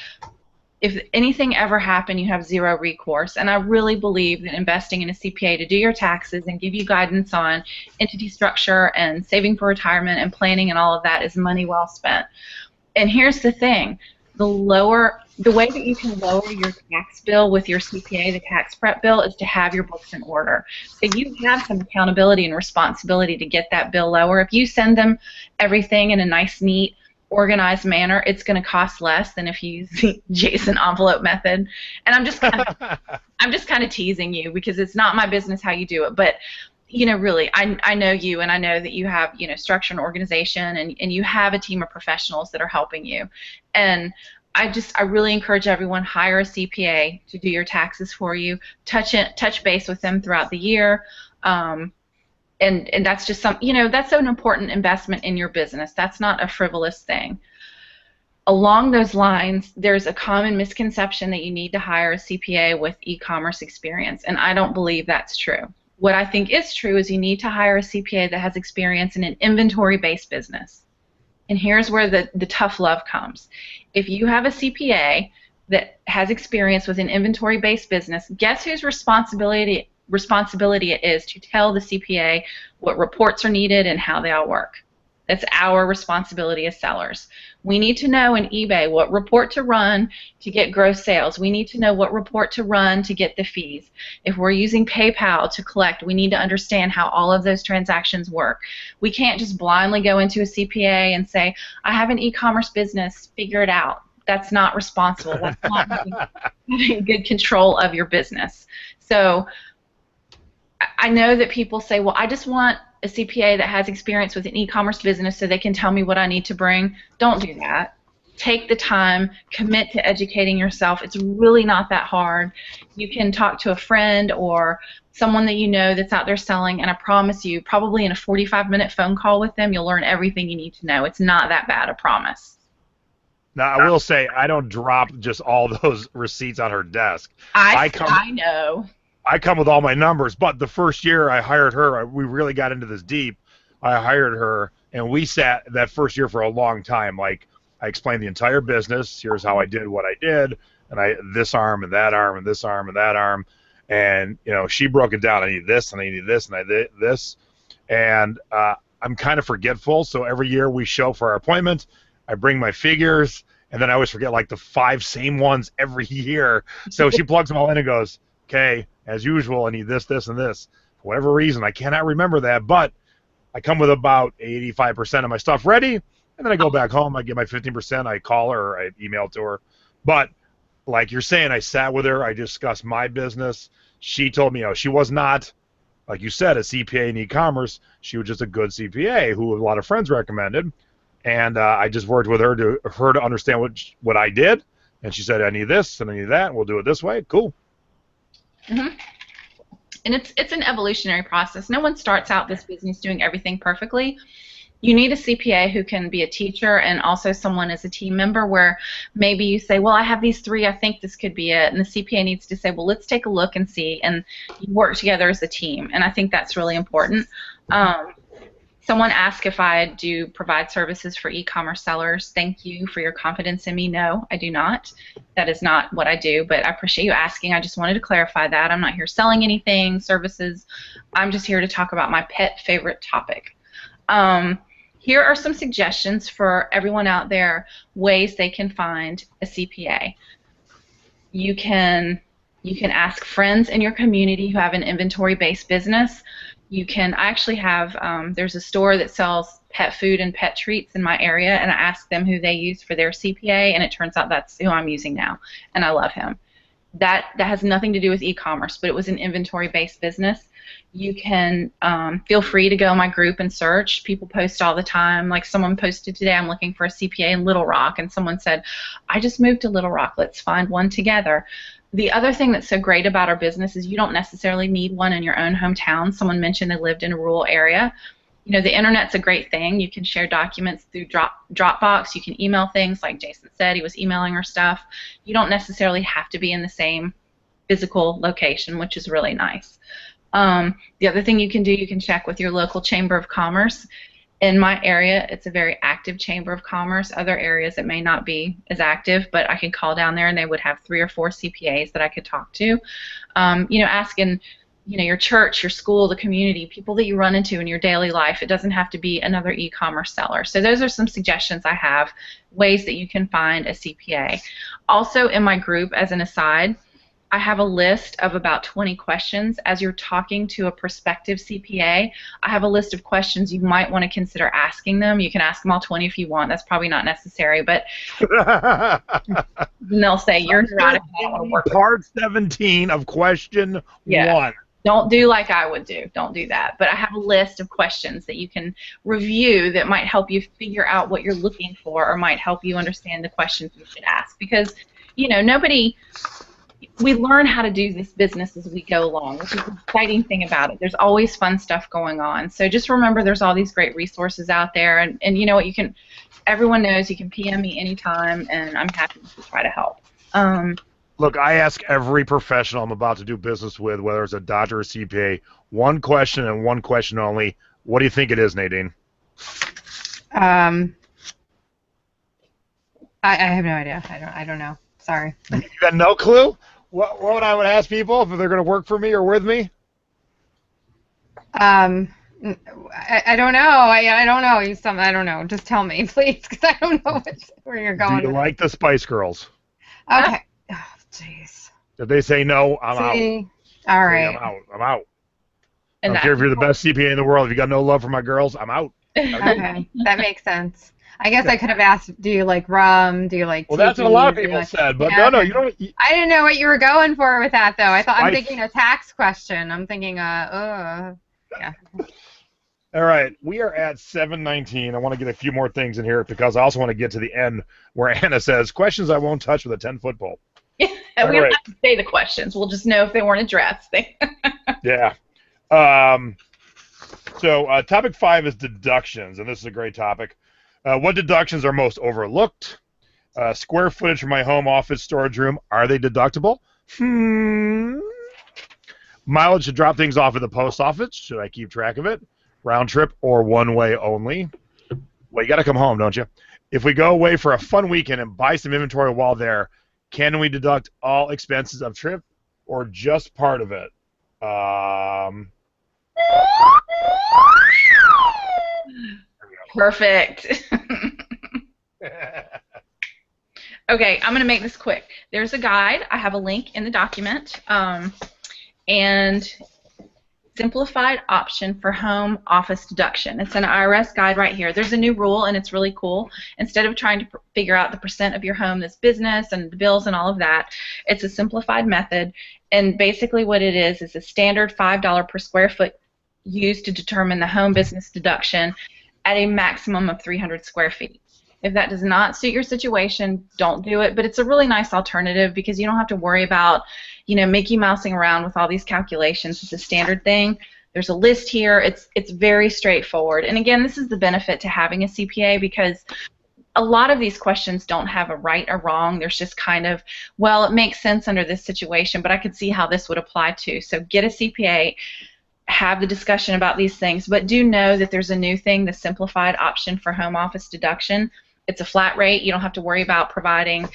if anything ever happened, you have zero recourse. And I really believe that investing in a CPA to do your taxes and give you guidance on entity structure and saving for retirement and planning and all of that is money well spent. And here's the thing. The way that you can lower your tax bill with your CPA, the tax prep bill, is to have your books in order. So you have some accountability and responsibility to get that bill lower. If you send them everything in a nice, neat, organized manner, it's going to cost less than if you use the Jason envelope method. And I'm just kind of teasing you because it's not my business how you do it, but really, I know you, and I know that you have, structure and organization, and you have a team of professionals that are helping you. And I really encourage everyone, hire a CPA to do your taxes for you. Touch base with them throughout the year. And that's just that's an important investment in your business. That's not a frivolous thing. Along those lines, there's a common misconception that you need to hire a CPA with e-commerce experience, and I don't believe that's true. What I think is true is you need to hire a CPA that has experience in an inventory-based business. And here's where the tough love comes. If you have a CPA that has experience with an inventory-based business, guess whose responsibility it is to tell the CPA what reports are needed and how they all work? That's our responsibility as sellers. We need to know in eBay what report to run to get gross sales. We need to know what report to run to get the fees. If we're using PayPal to collect, we need to understand how all of those transactions work. We can't just blindly go into a CPA and say, I have an e-commerce business, figure it out. That's not responsible. That's not having good control of your business. So I know that people say, well, I just want a CPA that has experience with an e-commerce business so they can tell me what I need to bring. Don't do that. Take the time, commit to educating yourself. It's really not that hard. You can talk to a friend or someone that you know that's out there selling, and I promise you, probably in a 45-minute phone call with them, you'll learn everything you need to know. It's not that bad, I promise. Now, I will say, I don't drop just all those receipts on her desk. I know. I come with all my numbers, but the first year I hired her, we really got into this deep. I hired her, and we sat that first year for a long time. Like, I explained the entire business. Here's how I did what I did, and this arm and that arm and this arm and that arm. And, she broke it down. I need this, and I need this, and I did this. And I'm kind of forgetful, so every year we show for our appointment, I bring my figures, and then I always forget, like, the 5 same ones every year. So she plugs them all in and goes, okay, as usual, I need this, this, and this. For whatever reason, I cannot remember that, but I come with about 85% of my stuff ready, and then I go back home, I get my 15%, I call her, or I email to her. But like you're saying, I sat with her, I discussed my business. She told me, she was not, like you said, a CPA in e-commerce. She was just a good CPA who a lot of friends recommended. And I just worked with her to understand what I did. And she said, I need this and I need that, and we'll do it this way. Cool. Mm-hmm. And it's an evolutionary process. No one starts out this business doing everything perfectly. You need a CPA who can be a teacher and also someone as a team member where maybe you say, well, I have these 3, I think this could be it. And the CPA needs to say, well, let's take a look and see. And you work together as a team. And I think that's really important. Someone asked if I do provide services for e-commerce sellers. Thank you for your confidence in me. No, I do not. That is not what I do, but I appreciate you asking. I just wanted to clarify that. I'm not here selling anything, services. I'm just here to talk about my pet favorite topic. Here are some suggestions for everyone out there, ways they can find a CPA. You can ask friends in your community who have an inventory-based business. I actually have, there's a store that sells pet food and pet treats in my area, and I asked them who they use for their CPA, and it turns out that's who I'm using now, and I love him. That has nothing to do with e-commerce, but it was an inventory-based business. You can feel free to go in my group and search. People post all the time. Like someone posted today, I'm looking for a CPA in Little Rock, and someone said, I just moved to Little Rock. Let's find one together. The other thing that's so great about our business is you don't necessarily need one in your own hometown. Someone mentioned they lived in a rural area. You know, the internet's a great thing. You can share documents through Dropbox. You can email things, like Jason said. He was emailing her stuff. You don't necessarily have to be in the same physical location, which is really nice. The other thing you can do, you can check with your local Chamber of Commerce. In my area, it's a very active Chamber of Commerce. Other areas, it may not be as active, but I could call down there and they would have 3 or 4 CPAs that I could talk to. Ask in your church, your school, the community, people that you run into in your daily life. It doesn't have to be another e-commerce seller. So those are some suggestions I have, ways that you can find a CPA. Also in my group, as an aside, I have a list of about 20 questions. As you're talking to a prospective CPA, I have a list of questions you might want to consider asking them. You can ask them all 20 if you want. That's probably not necessary, but they'll say, you're neurotic, I don't want to work with you. Part 17 of question 1. Don't do like I would do. Don't do that. But I have a list of questions that you can review that might help you figure out what you're looking for or might help you understand the questions you should ask. Because, we learn how to do this business as we go along, which is the exciting thing about it. There's always fun stuff going on. So just remember there's all these great resources out there. And you know what, everyone knows you can PM me anytime, and I'm happy to try to help. Look, I ask every professional I'm about to do business with, whether it's a doctor or a CPA, one question and one question only. What do you think it is, Nadine? I have no idea. I don't know. Sorry. You got no clue? What would I ask people if they're going to work for me or with me? I don't know. I don't know. I don't know. Just tell me, please, because I don't know where you're going. Do you like the Spice Girls? Okay. Oh, jeez. If they say no, I'm out. All right. I'm out. I don't care if you're the best CPA in the world. If you got no love for my girls, I'm out. Okay, that makes sense. I guess I could have asked, do you like rum? Do you like tea? Well, that's what a lot of people said, but no, you don't. I didn't know what you were going for with that, though. I'm thinking a tax question. I'm thinking, yeah. All right, we are at 7:19. I want to get a few more things in here because I also want to get to the end where Anna says, questions I won't touch with a 10-foot pole. Yeah, we don't have to say the questions. We'll just know if they weren't addressed. Yeah. So topic 5 is deductions, and this is a great topic. What deductions are most overlooked? Square footage for my home office storage room, are they deductible? Mileage to drop things off at the post office, should I keep track of it? Round trip or one-way only? Well, you got to come home, don't you? If we go away for a fun weekend and buy some inventory while there, can we deduct all expenses of trip or just part of it? Perfect. Okay, I'm going to make this quick. There's a guide. I have a link in the document. And Simplified option for home office deduction. It's an IRS guide right here. There's a new rule, and it's really cool. Instead of trying to figure out the percent of your home that's business and the bills and all of that, it's a simplified method. And basically what it is a standard $5 per square foot used to determine the home business deduction at a maximum of 300 square feet. If that does not suit your situation, don't do it. But it's a really nice alternative because you don't have to worry about, Mickey Mousing around with all these calculations. It's a standard thing. There's a list here. It's very straightforward. And again, this is the benefit to having a CPA because a lot of these questions don't have a right or wrong. There's just kind of, well, it makes sense under this situation, but I could see how this would apply too. So get a CPA. Have the discussion about these things, but do know that there's a new thing, the simplified option for home office deduction. It's a flat rate. You don't have to worry about providing,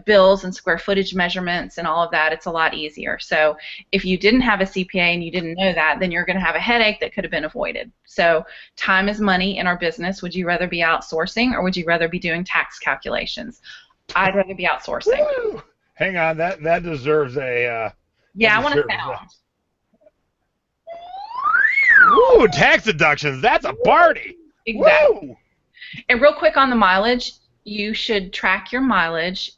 bills and square footage measurements and all of that. It's a lot easier. So if you didn't have a CPA and you didn't know that, then you're going to have a headache that could have been avoided. So time is money in our business. Would you rather be outsourcing or would you rather be doing tax calculations? I'd rather be outsourcing. Woo! Hang on, that deserves a. Yeah, I want to sound. Ooh, tax deductions. That's a party. Exactly. Woo! And real quick on the mileage, you should track your mileage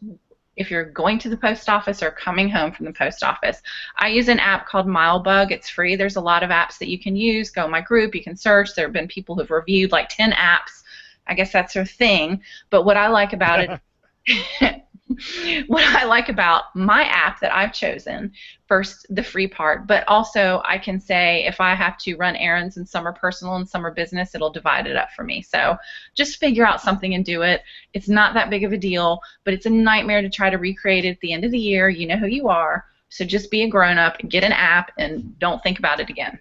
if you're going to the post office or coming home from the post office. I use an app called MileBug. It's free. There's a lot of apps that you can use. Go in my group. You can search. There have been people who've reviewed like 10 apps. I guess that's their thing. But what I like about it what I like about my app that I've chosen, first the free part, but also I can say if I have to run errands and some are personal and some are business, it'll divide it up for me. So just figure out something and do it. It's not that big of a deal, but it's a nightmare to try to recreate it at the end of the year. You know who you are, so just be a grown-up and get an app and don't think about it again.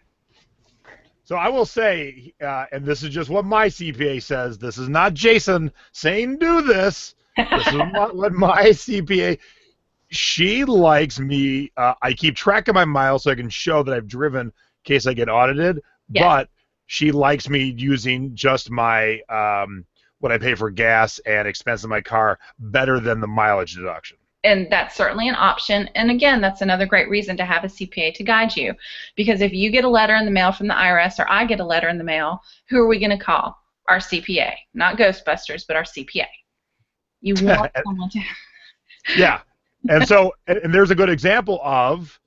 So I will say, and this is just what my CPA says, this is not Jason saying do this. This is what my CPA, she likes me, I keep track of my miles so I can show that I've driven in case I get audited, yes. But she likes me using just my, what I pay for gas and expense in my car better than the mileage deduction. And that's certainly an option. And again, that's another great reason to have a CPA to guide you. Because if you get a letter in the mail from the IRS or I get a letter in the mail, who are we going to call? Our CPA. Not Ghostbusters, but our CPA. You want someone to. Yeah, and so and there's a good example of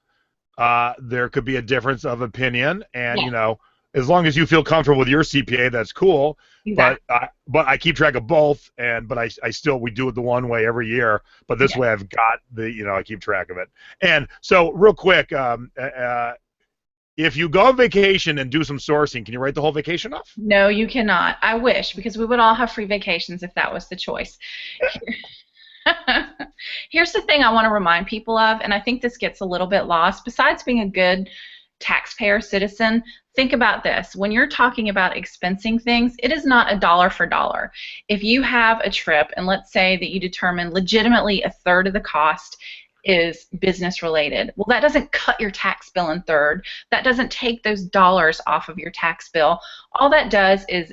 there could be a difference of opinion, and yeah. As long as you feel comfortable with your CPA, that's cool. Exactly. But I keep track of both, but I still we do it the one way every year. But this way I've got I keep track of it. And so real quick, if you go on vacation and do some sourcing, can you write the whole vacation off? No, you cannot. I wish, because we would all have free vacations if that was the choice. Here's the thing I want to remind people of, and I think this gets a little bit lost. Besides being a good taxpayer citizen, think about this. When you're talking about expensing things, it is not a dollar for dollar. If you have a trip, and let's say that you determine legitimately a third of the cost is business related. Well, that doesn't cut your tax bill in third. That doesn't take those dollars off of your tax bill. All that does is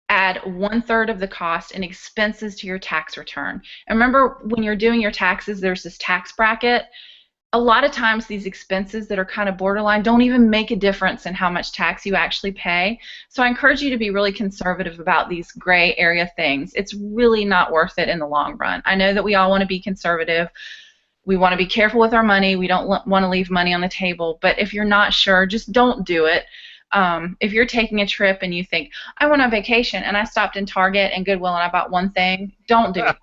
add 1/3 of the cost in expenses to your tax return. And remember, when you're doing your taxes, there's this tax bracket. A lot of times these expenses that are kind of borderline don't even make a difference in how much tax you actually pay. So I encourage you to be really conservative about these gray area things. It's really not worth it in the long run. I know that we all want to be conservative. We want to be careful with our money. We don't want to leave money on the table. But if you're not sure, just don't do it. If you're taking a trip and you think, I went on vacation and I stopped in Target and Goodwill and I bought one thing, don't do it.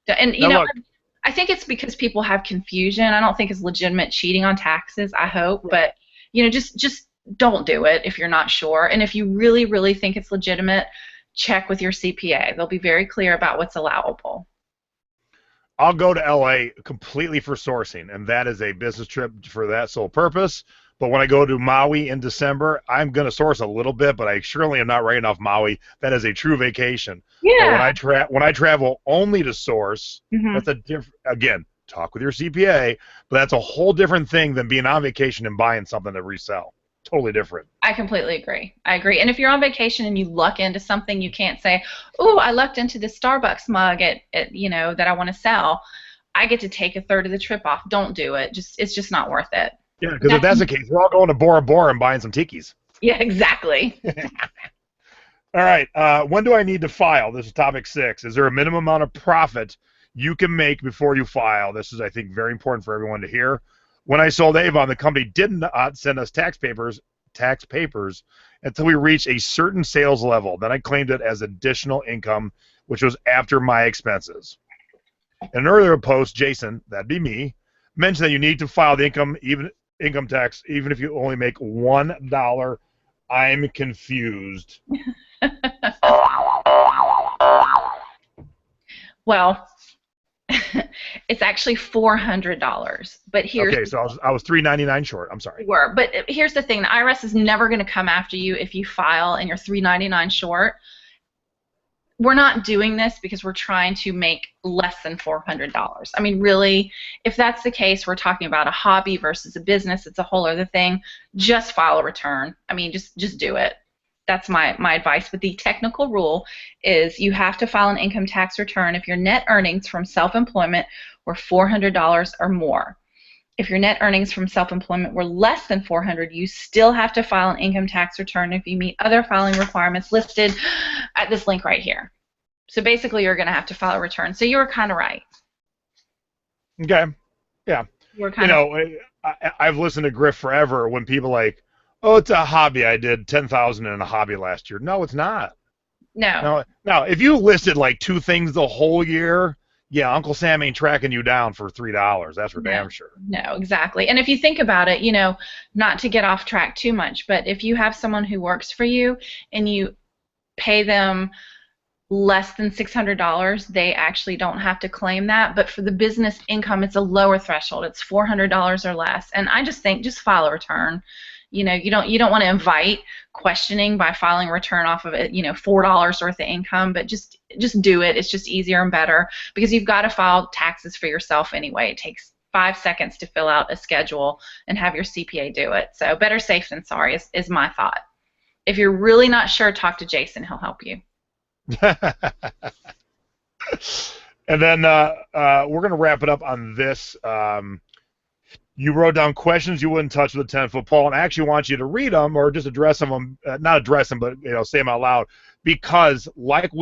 And, I think it's because people have confusion. I don't think it's legitimate cheating on taxes, I hope. But, just don't do it if you're not sure. And if you really, really think it's legitimate, check with your CPA. They'll be very clear about what's allowable. I'll go to LA completely for sourcing, and that is a business trip for that sole purpose. But when I go to Maui in December, I'm going to source a little bit, but I surely am not writing off Maui. That is a true vacation. Yeah. But when I travel only to source, that's a different. Again, talk with your CPA, but that's a whole different thing than being on vacation and buying something to resell. Totally different. I completely agree. I agree. And if you're on vacation and you luck into something, you can't say, "Oh, I lucked into this Starbucks mug at that I want to sell. I get to take 1/3 of the trip off." Don't do it. It's just not worth it. Yeah, because if that's the case, we're all going to Bora Bora and buying some tikis. Yeah, exactly. All right. When do I need to file? This is topic 6. Is there a minimum amount of profit you can make before you file? This is, I think, very important for everyone to hear. When I sold Avon, the company did not send us tax papers until we reached a certain sales level. Then I claimed it as additional income, which was after my expenses. In an earlier post, Jason, that'd be me, mentioned that you need to file the income tax even if you only make $1. I'm confused. Well, it's actually $400. But here's okay, so I was $3.99 short. I'm sorry. You were, but here's the thing: the IRS is never going to come after you if you file and you're $3.99 short. We're not doing this because we're trying to make less than $400. I mean, really, if that's the case, we're talking about a hobby versus a business. It's a whole other thing. Just file a return. I mean, just do it. That's my advice. But the technical rule is you have to file an income tax return if your net earnings from self-employment were $400 or more. If your net earnings from self-employment were less than $400, you still have to file an income tax return if you meet other filing requirements listed at this link right here. So basically, you're going to have to file a return. So you were kind of right. Okay. Yeah. I've listened to Griff forever when people like, oh, it's a hobby. I did $10,000 in a hobby last year. No, it's not. No. Now, if you listed like 2 things the whole year, yeah, Uncle Sam ain't tracking you down for $3. That's for damn sure. No, exactly. And if you think about it, not to get off track too much, but if you have someone who works for you and you pay them less than $600, they actually don't have to claim that. But for the business income, it's a lower threshold. It's $400 or less. And I just think just file a return. You don't want to invite questioning by filing a return off of it, $4 worth of income, but just do it. It's just easier and better because you've got to file taxes for yourself anyway. It takes 5 seconds to fill out a schedule and have your CPA do it. So better safe than sorry is my thought. If you're really not sure, talk to Jason. He'll help you. And then we're going to wrap it up on this. You wrote down questions you wouldn't touch with a 10-foot pole, and I actually want you to read them or just address them, not address them, but say them out loud, because like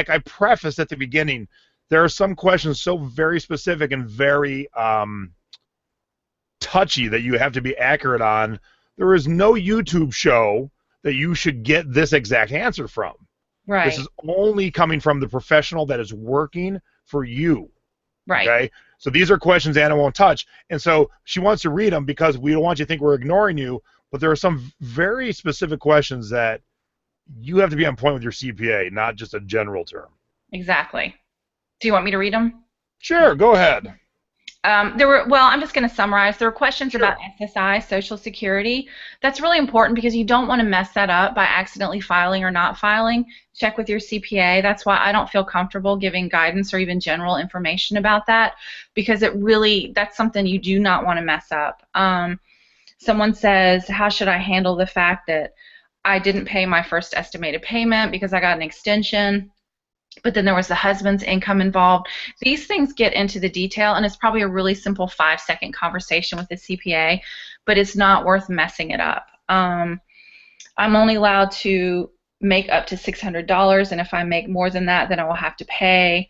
I prefaced at the beginning, there are some questions so very specific and very touchy that you have to be accurate on. There is no YouTube show that you should get this exact answer from. Right. This is only coming from the professional that is working for you. Right. Okay. So these are questions Anna won't touch, and so she wants to read them because we don't want you to think we're ignoring you. But there are some very specific questions that you have to be on point with your CPA, not just a general term. Exactly. Do you want me to read them? Sure. Go ahead. I'm just going to summarize. There were questions about SSI, Social Security. That's really important because you don't want to mess that up by accidentally filing or not filing. Check with your CPA. That's why I don't feel comfortable giving guidance or even general information about that because that's something you do not want to mess up. Someone says, how should I handle the fact that I didn't pay my first estimated payment because I got an extension? But then there was the husband's income involved. These things get into the detail, and it's probably a really simple 5-second conversation with the CPA, but it's not worth messing it up. I'm only allowed to make up to $600, and if I make more than that, then I will have to pay.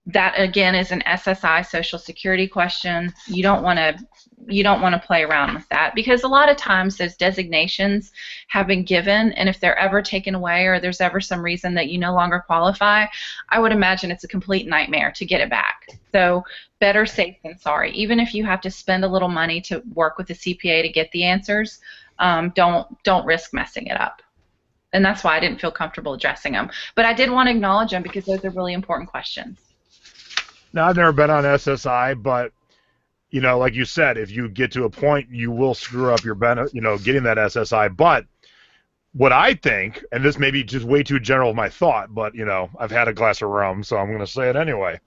That again is an SSI Social Security question. You don't want to play around with that because a lot of times those designations have been given, and if they're ever taken away or there's ever some reason that you no longer qualify, I would imagine it's a complete nightmare to get it back. So better safe than sorry. Even if you have to spend a little money to work with the CPA to get the answers, don't risk messing it up. And that's why I didn't feel comfortable addressing them. But I did want to acknowledge them because those are really important questions. Now, I've never been on SSI, but, like you said, if you get to a point, you will screw up your getting that SSI. But what I think, and this may be just way too general of my thought, but, I've had a glass of rum, so I'm going to say it anyway.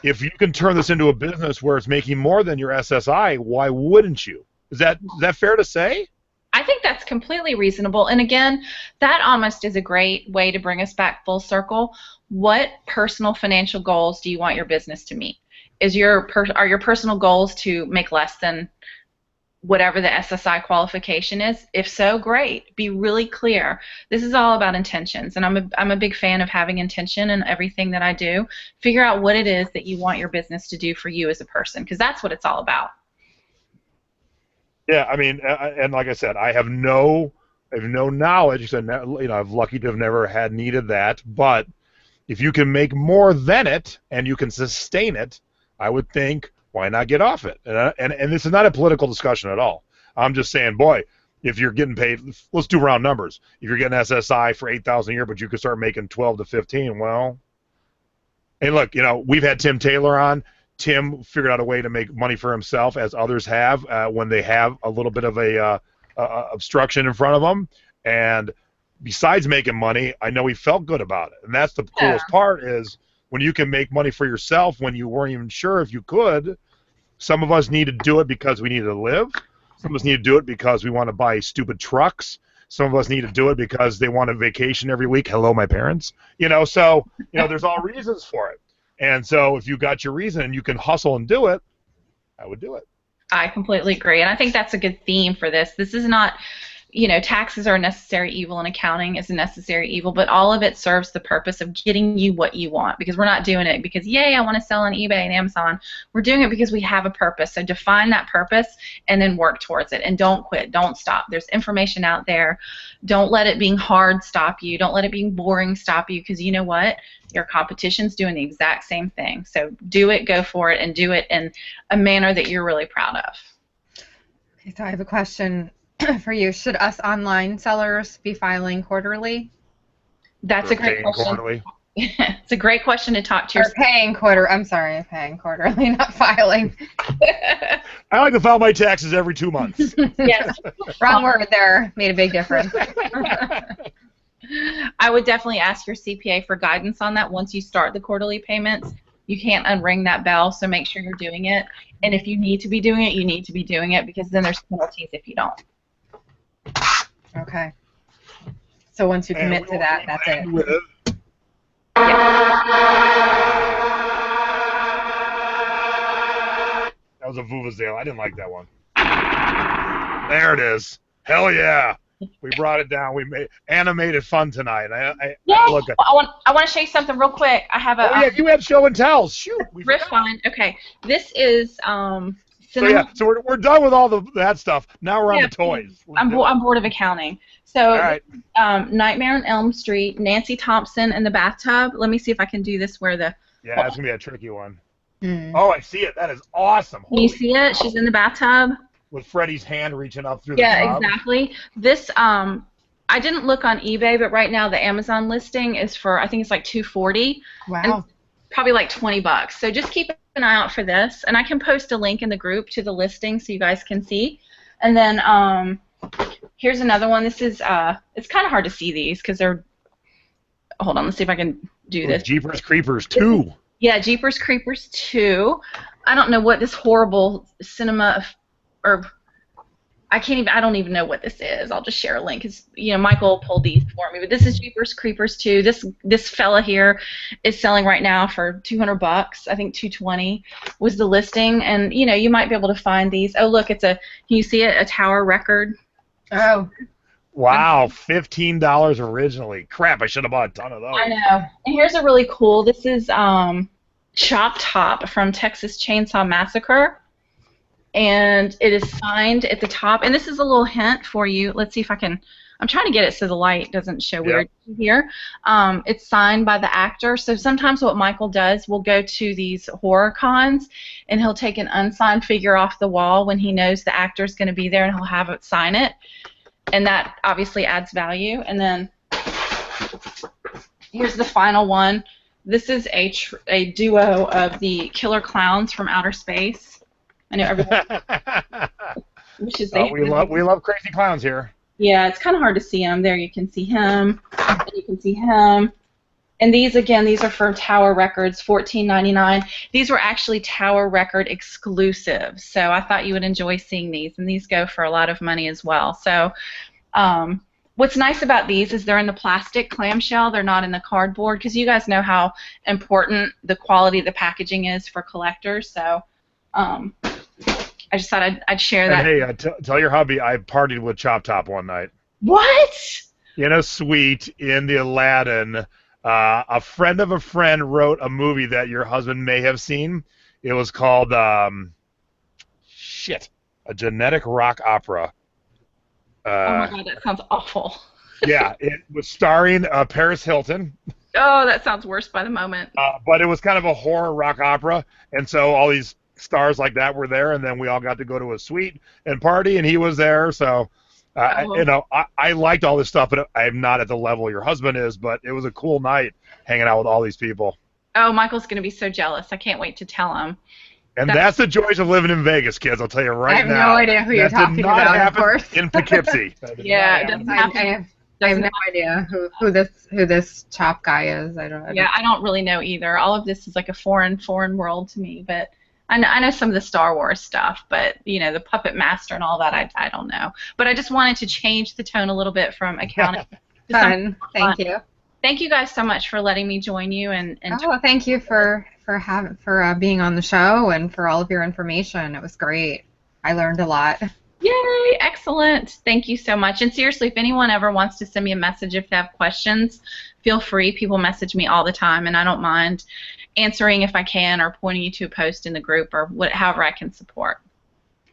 If you can turn this into a business where it's making more than your SSI, why wouldn't you? Is that fair to say? I think that's completely reasonable. And again, that almost is a great way to bring us back full circle. What personal financial goals do you want your business to meet? are your personal goals to make less than whatever the SSI qualification is? If so, great. Be really clear. This is all about intentions, and I'm a big fan of having intention in everything that I do. Figure out what it is that you want your business to do for you as a person, because that's what it's all about. Yeah, I mean, and like I said, I have no knowledge. So, I'm lucky to have never had needed that. But if you can make more than it and you can sustain it, I would think, why not get off it? And this is not a political discussion at all. I'm just saying, boy, if you're getting paid, let's do round numbers. If you're getting SSI for $8,000 a year, but you could start making 12 to 15, well, hey, look, we've had Tim Taylor on. Tim figured out a way to make money for himself, as others have, when they have a little bit of a obstruction in front of them. And besides making money, I know he felt good about it. And that's the coolest part, is when you can make money for yourself when you weren't even sure if you could. Some of us need to do it because we need to live. Some of us need to do it because we want to buy stupid trucks. Some of us need to do it because they want a vacation every week. Hello, my parents. So there's all reasons for it. And so if you got your reason and you can hustle and do it, I would do it. I completely agree. And I think that's a good theme for this. This is not, taxes are a necessary evil and accounting is a necessary evil, but all of it serves the purpose of getting you what you want, because we're not doing it because, yay, I want to sell on eBay and Amazon. We're doing it because we have a purpose. So define that purpose and then work towards it. And don't quit. Don't stop. There's information out there. Don't let it being hard stop you. Don't let it being boring stop you, because you know what? Your competition's doing the exact same thing. So do it, go for it, and do it in a manner that you're really proud of. Okay, so I have a question for you. Should us online sellers be filing quarterly? That's a great question. Quarterly. It's a great question to talk to your. Paying quarterly, not filing. I like to file my taxes every 2 months. Yes. Wrong word there. Made a big difference. I would definitely ask your CPA for guidance on that once you start the quarterly payments. You can't unring that bell, so make sure you're doing it. And if you need to be doing it, you need to be doing it, because then there's penalties if you don't. Okay. So once you commit to that, that's it. That was a Vuvuzela. I didn't like that one. There it is. Hell yeah. We brought it down. We made animated fun tonight. I want to show you something real quick. I have a. Oh yeah, you have show and tells. Shoot. Riff Fine. Okay, this is So we're done with all that stuff. Now we're on the toys. I'm bored of accounting. So all right. Nightmare on Elm Street, Nancy Thompson in the bathtub. Let me see if I can do this where the. Yeah, that's gonna be a tricky one. Oh, I see it. That is awesome. Can you see it? She's in the bathtub. With Freddie's hand reaching up through the top. Yeah, exactly. This I didn't look on eBay, but right now the Amazon listing is for, I think it's like $240. Wow. And probably like $20. So just keep an eye out for this, and I can post a link in the group to the listing so you guys can see. And then here's another one. This is it's kind of hard to see these because they're. Hold on, let's see if I can do this. Jeepers Creepers 2. Yeah, Jeepers Creepers 2. I don't know what this horrible cinema. Or I don't even know what this is. I'll just share a link. It's, Michael pulled these for me. But this is Jeepers Creepers 2. This fella here is selling right now for $200. I think $220 was the listing. And you might be able to find these. Oh look, can you see it? A tower record. Oh. Wow, $15 originally. Crap, I should have bought a ton of those. I know. And here's a really cool. This is Chop Top from Texas Chainsaw Massacre. And it is signed at the top. And this is a little hint for you. Let's see if I can. I'm trying to get it so the light doesn't show weird here. It's signed by the actor. So sometimes what Michael does, we'll go to these horror cons, and he'll take an unsigned figure off the wall when he knows the actor's going to be there, and he'll have it sign it. And that obviously adds value. And then here's the final one. This is a duo of the Killer Clowns from Outer Space. I know everyone wishes they. We love crazy clowns here. Yeah, it's kind of hard to see him. There you can see him, and you can see him. And these are for Tower Records, $14.99. These were actually Tower Record exclusives, so I thought you would enjoy seeing these. And these go for a lot of money as well. So What's nice about these is they're in the plastic clamshell. They're not in the cardboard, because you guys know how important the quality of the packaging is for collectors. So I just thought I'd share that. And hey, tell your hubby I partied with Chop Top one night. What? In a suite in the Aladdin. A friend of a friend wrote a movie that your husband may have seen. It was called, A Genetic Rock Opera. Oh my God, that sounds awful. Yeah, it was starring Paris Hilton. Oh, that sounds worse by the moment. But it was kind of a horror rock opera, and so all these stars like that were there, and then we all got to go to a suite and party, and he was there. So, I liked all this stuff, but I'm not at the level your husband is. But it was a cool night hanging out with all these people. Oh, Michael's going to be so jealous. I can't wait to tell him. And that's the joys of living in Vegas, kids. I'll tell you right now. I have no idea who you're talking about, of course. In Poughkeepsie. Yeah, it doesn't happen. I have no idea who this Chop guy is. I don't really know either. All of this is like a foreign world to me. But I know some of the Star Wars stuff, but the Puppet Master and all that, I don't know. But I just wanted to change the tone a little bit from accounting. Fun. Thank you. Thank you guys so much for letting me join you thank you for being on the show and for all of your information. It was great. I learned a lot. Yay! Excellent. Thank you so much. And seriously, if anyone ever wants to send me a message if they have questions, feel free. People message me all the time, and I don't mind answering if I can or pointing you to a post in the group or however I can support.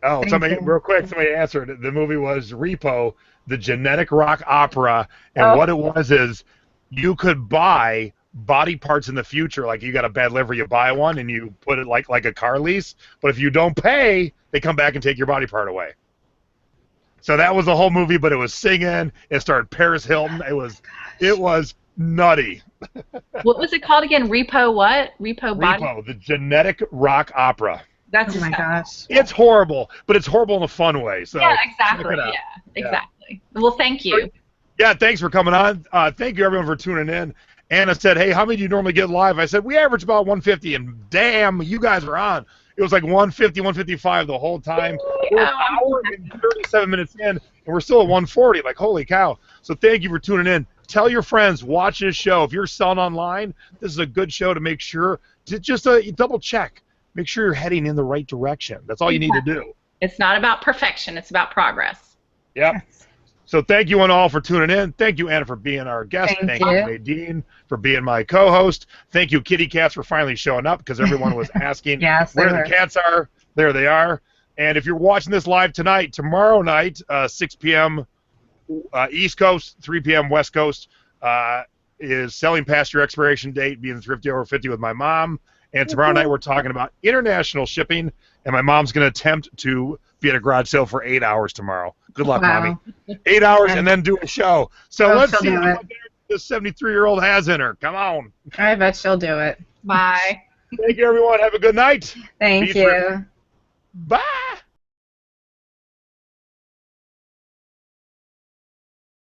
Oh, real quick, somebody answered. The movie was Repo, the Genetic Rock Opera, and what it was is you could buy body parts in the future. Like you got a bad liver, you buy one and you put it like a car lease. But if you don't pay, they come back and take your body part away. So that was the whole movie, but it was singing. It starred Paris Hilton. It was nutty. What was it called again? Repo what? Repo, the Genetic Rock Opera. That's my gosh. It's horrible, but it's horrible in a fun way. So yeah, exactly. Yeah, exactly. Well, thank you. Yeah, thanks for coming on. Thank you, everyone, for tuning in. Anna said, hey, how many do you normally get live? I said, we average about 150, and damn, you guys were on. It was like 150, 155 the whole time. We're an hour and 37 minutes in, and we're still at 140. Like, holy cow. So thank you for tuning in. Tell your friends, watch this show. If you're selling online, this is a good show to make sure, just double check. Make sure you're heading in the right direction. That's all you need to do. It's not about perfection. It's about progress. Yep. So thank you all for tuning in. Thank you, Anna, for being our guest. Thank you, Nadine, for being my co-host. Thank you, Kitty Cats, for finally showing up because everyone was asking where the cats are. There they are. And if you're watching this live tonight, tomorrow night, 6 p.m. East Coast, 3 p.m. West Coast, is Selling Past Your Expiration Date, being Thrifty Over 50 with my mom. And tomorrow night we're talking about international shipping, and my mom's going to attempt to be at a garage sale for 8 hours tomorrow. Good luck, Mommy. 8 hours and then do a show. So let's see what this 73-year-old has in her. Come on. I bet she'll do it. Bye. Thank you, everyone. Have a good night. Thank you. Bye.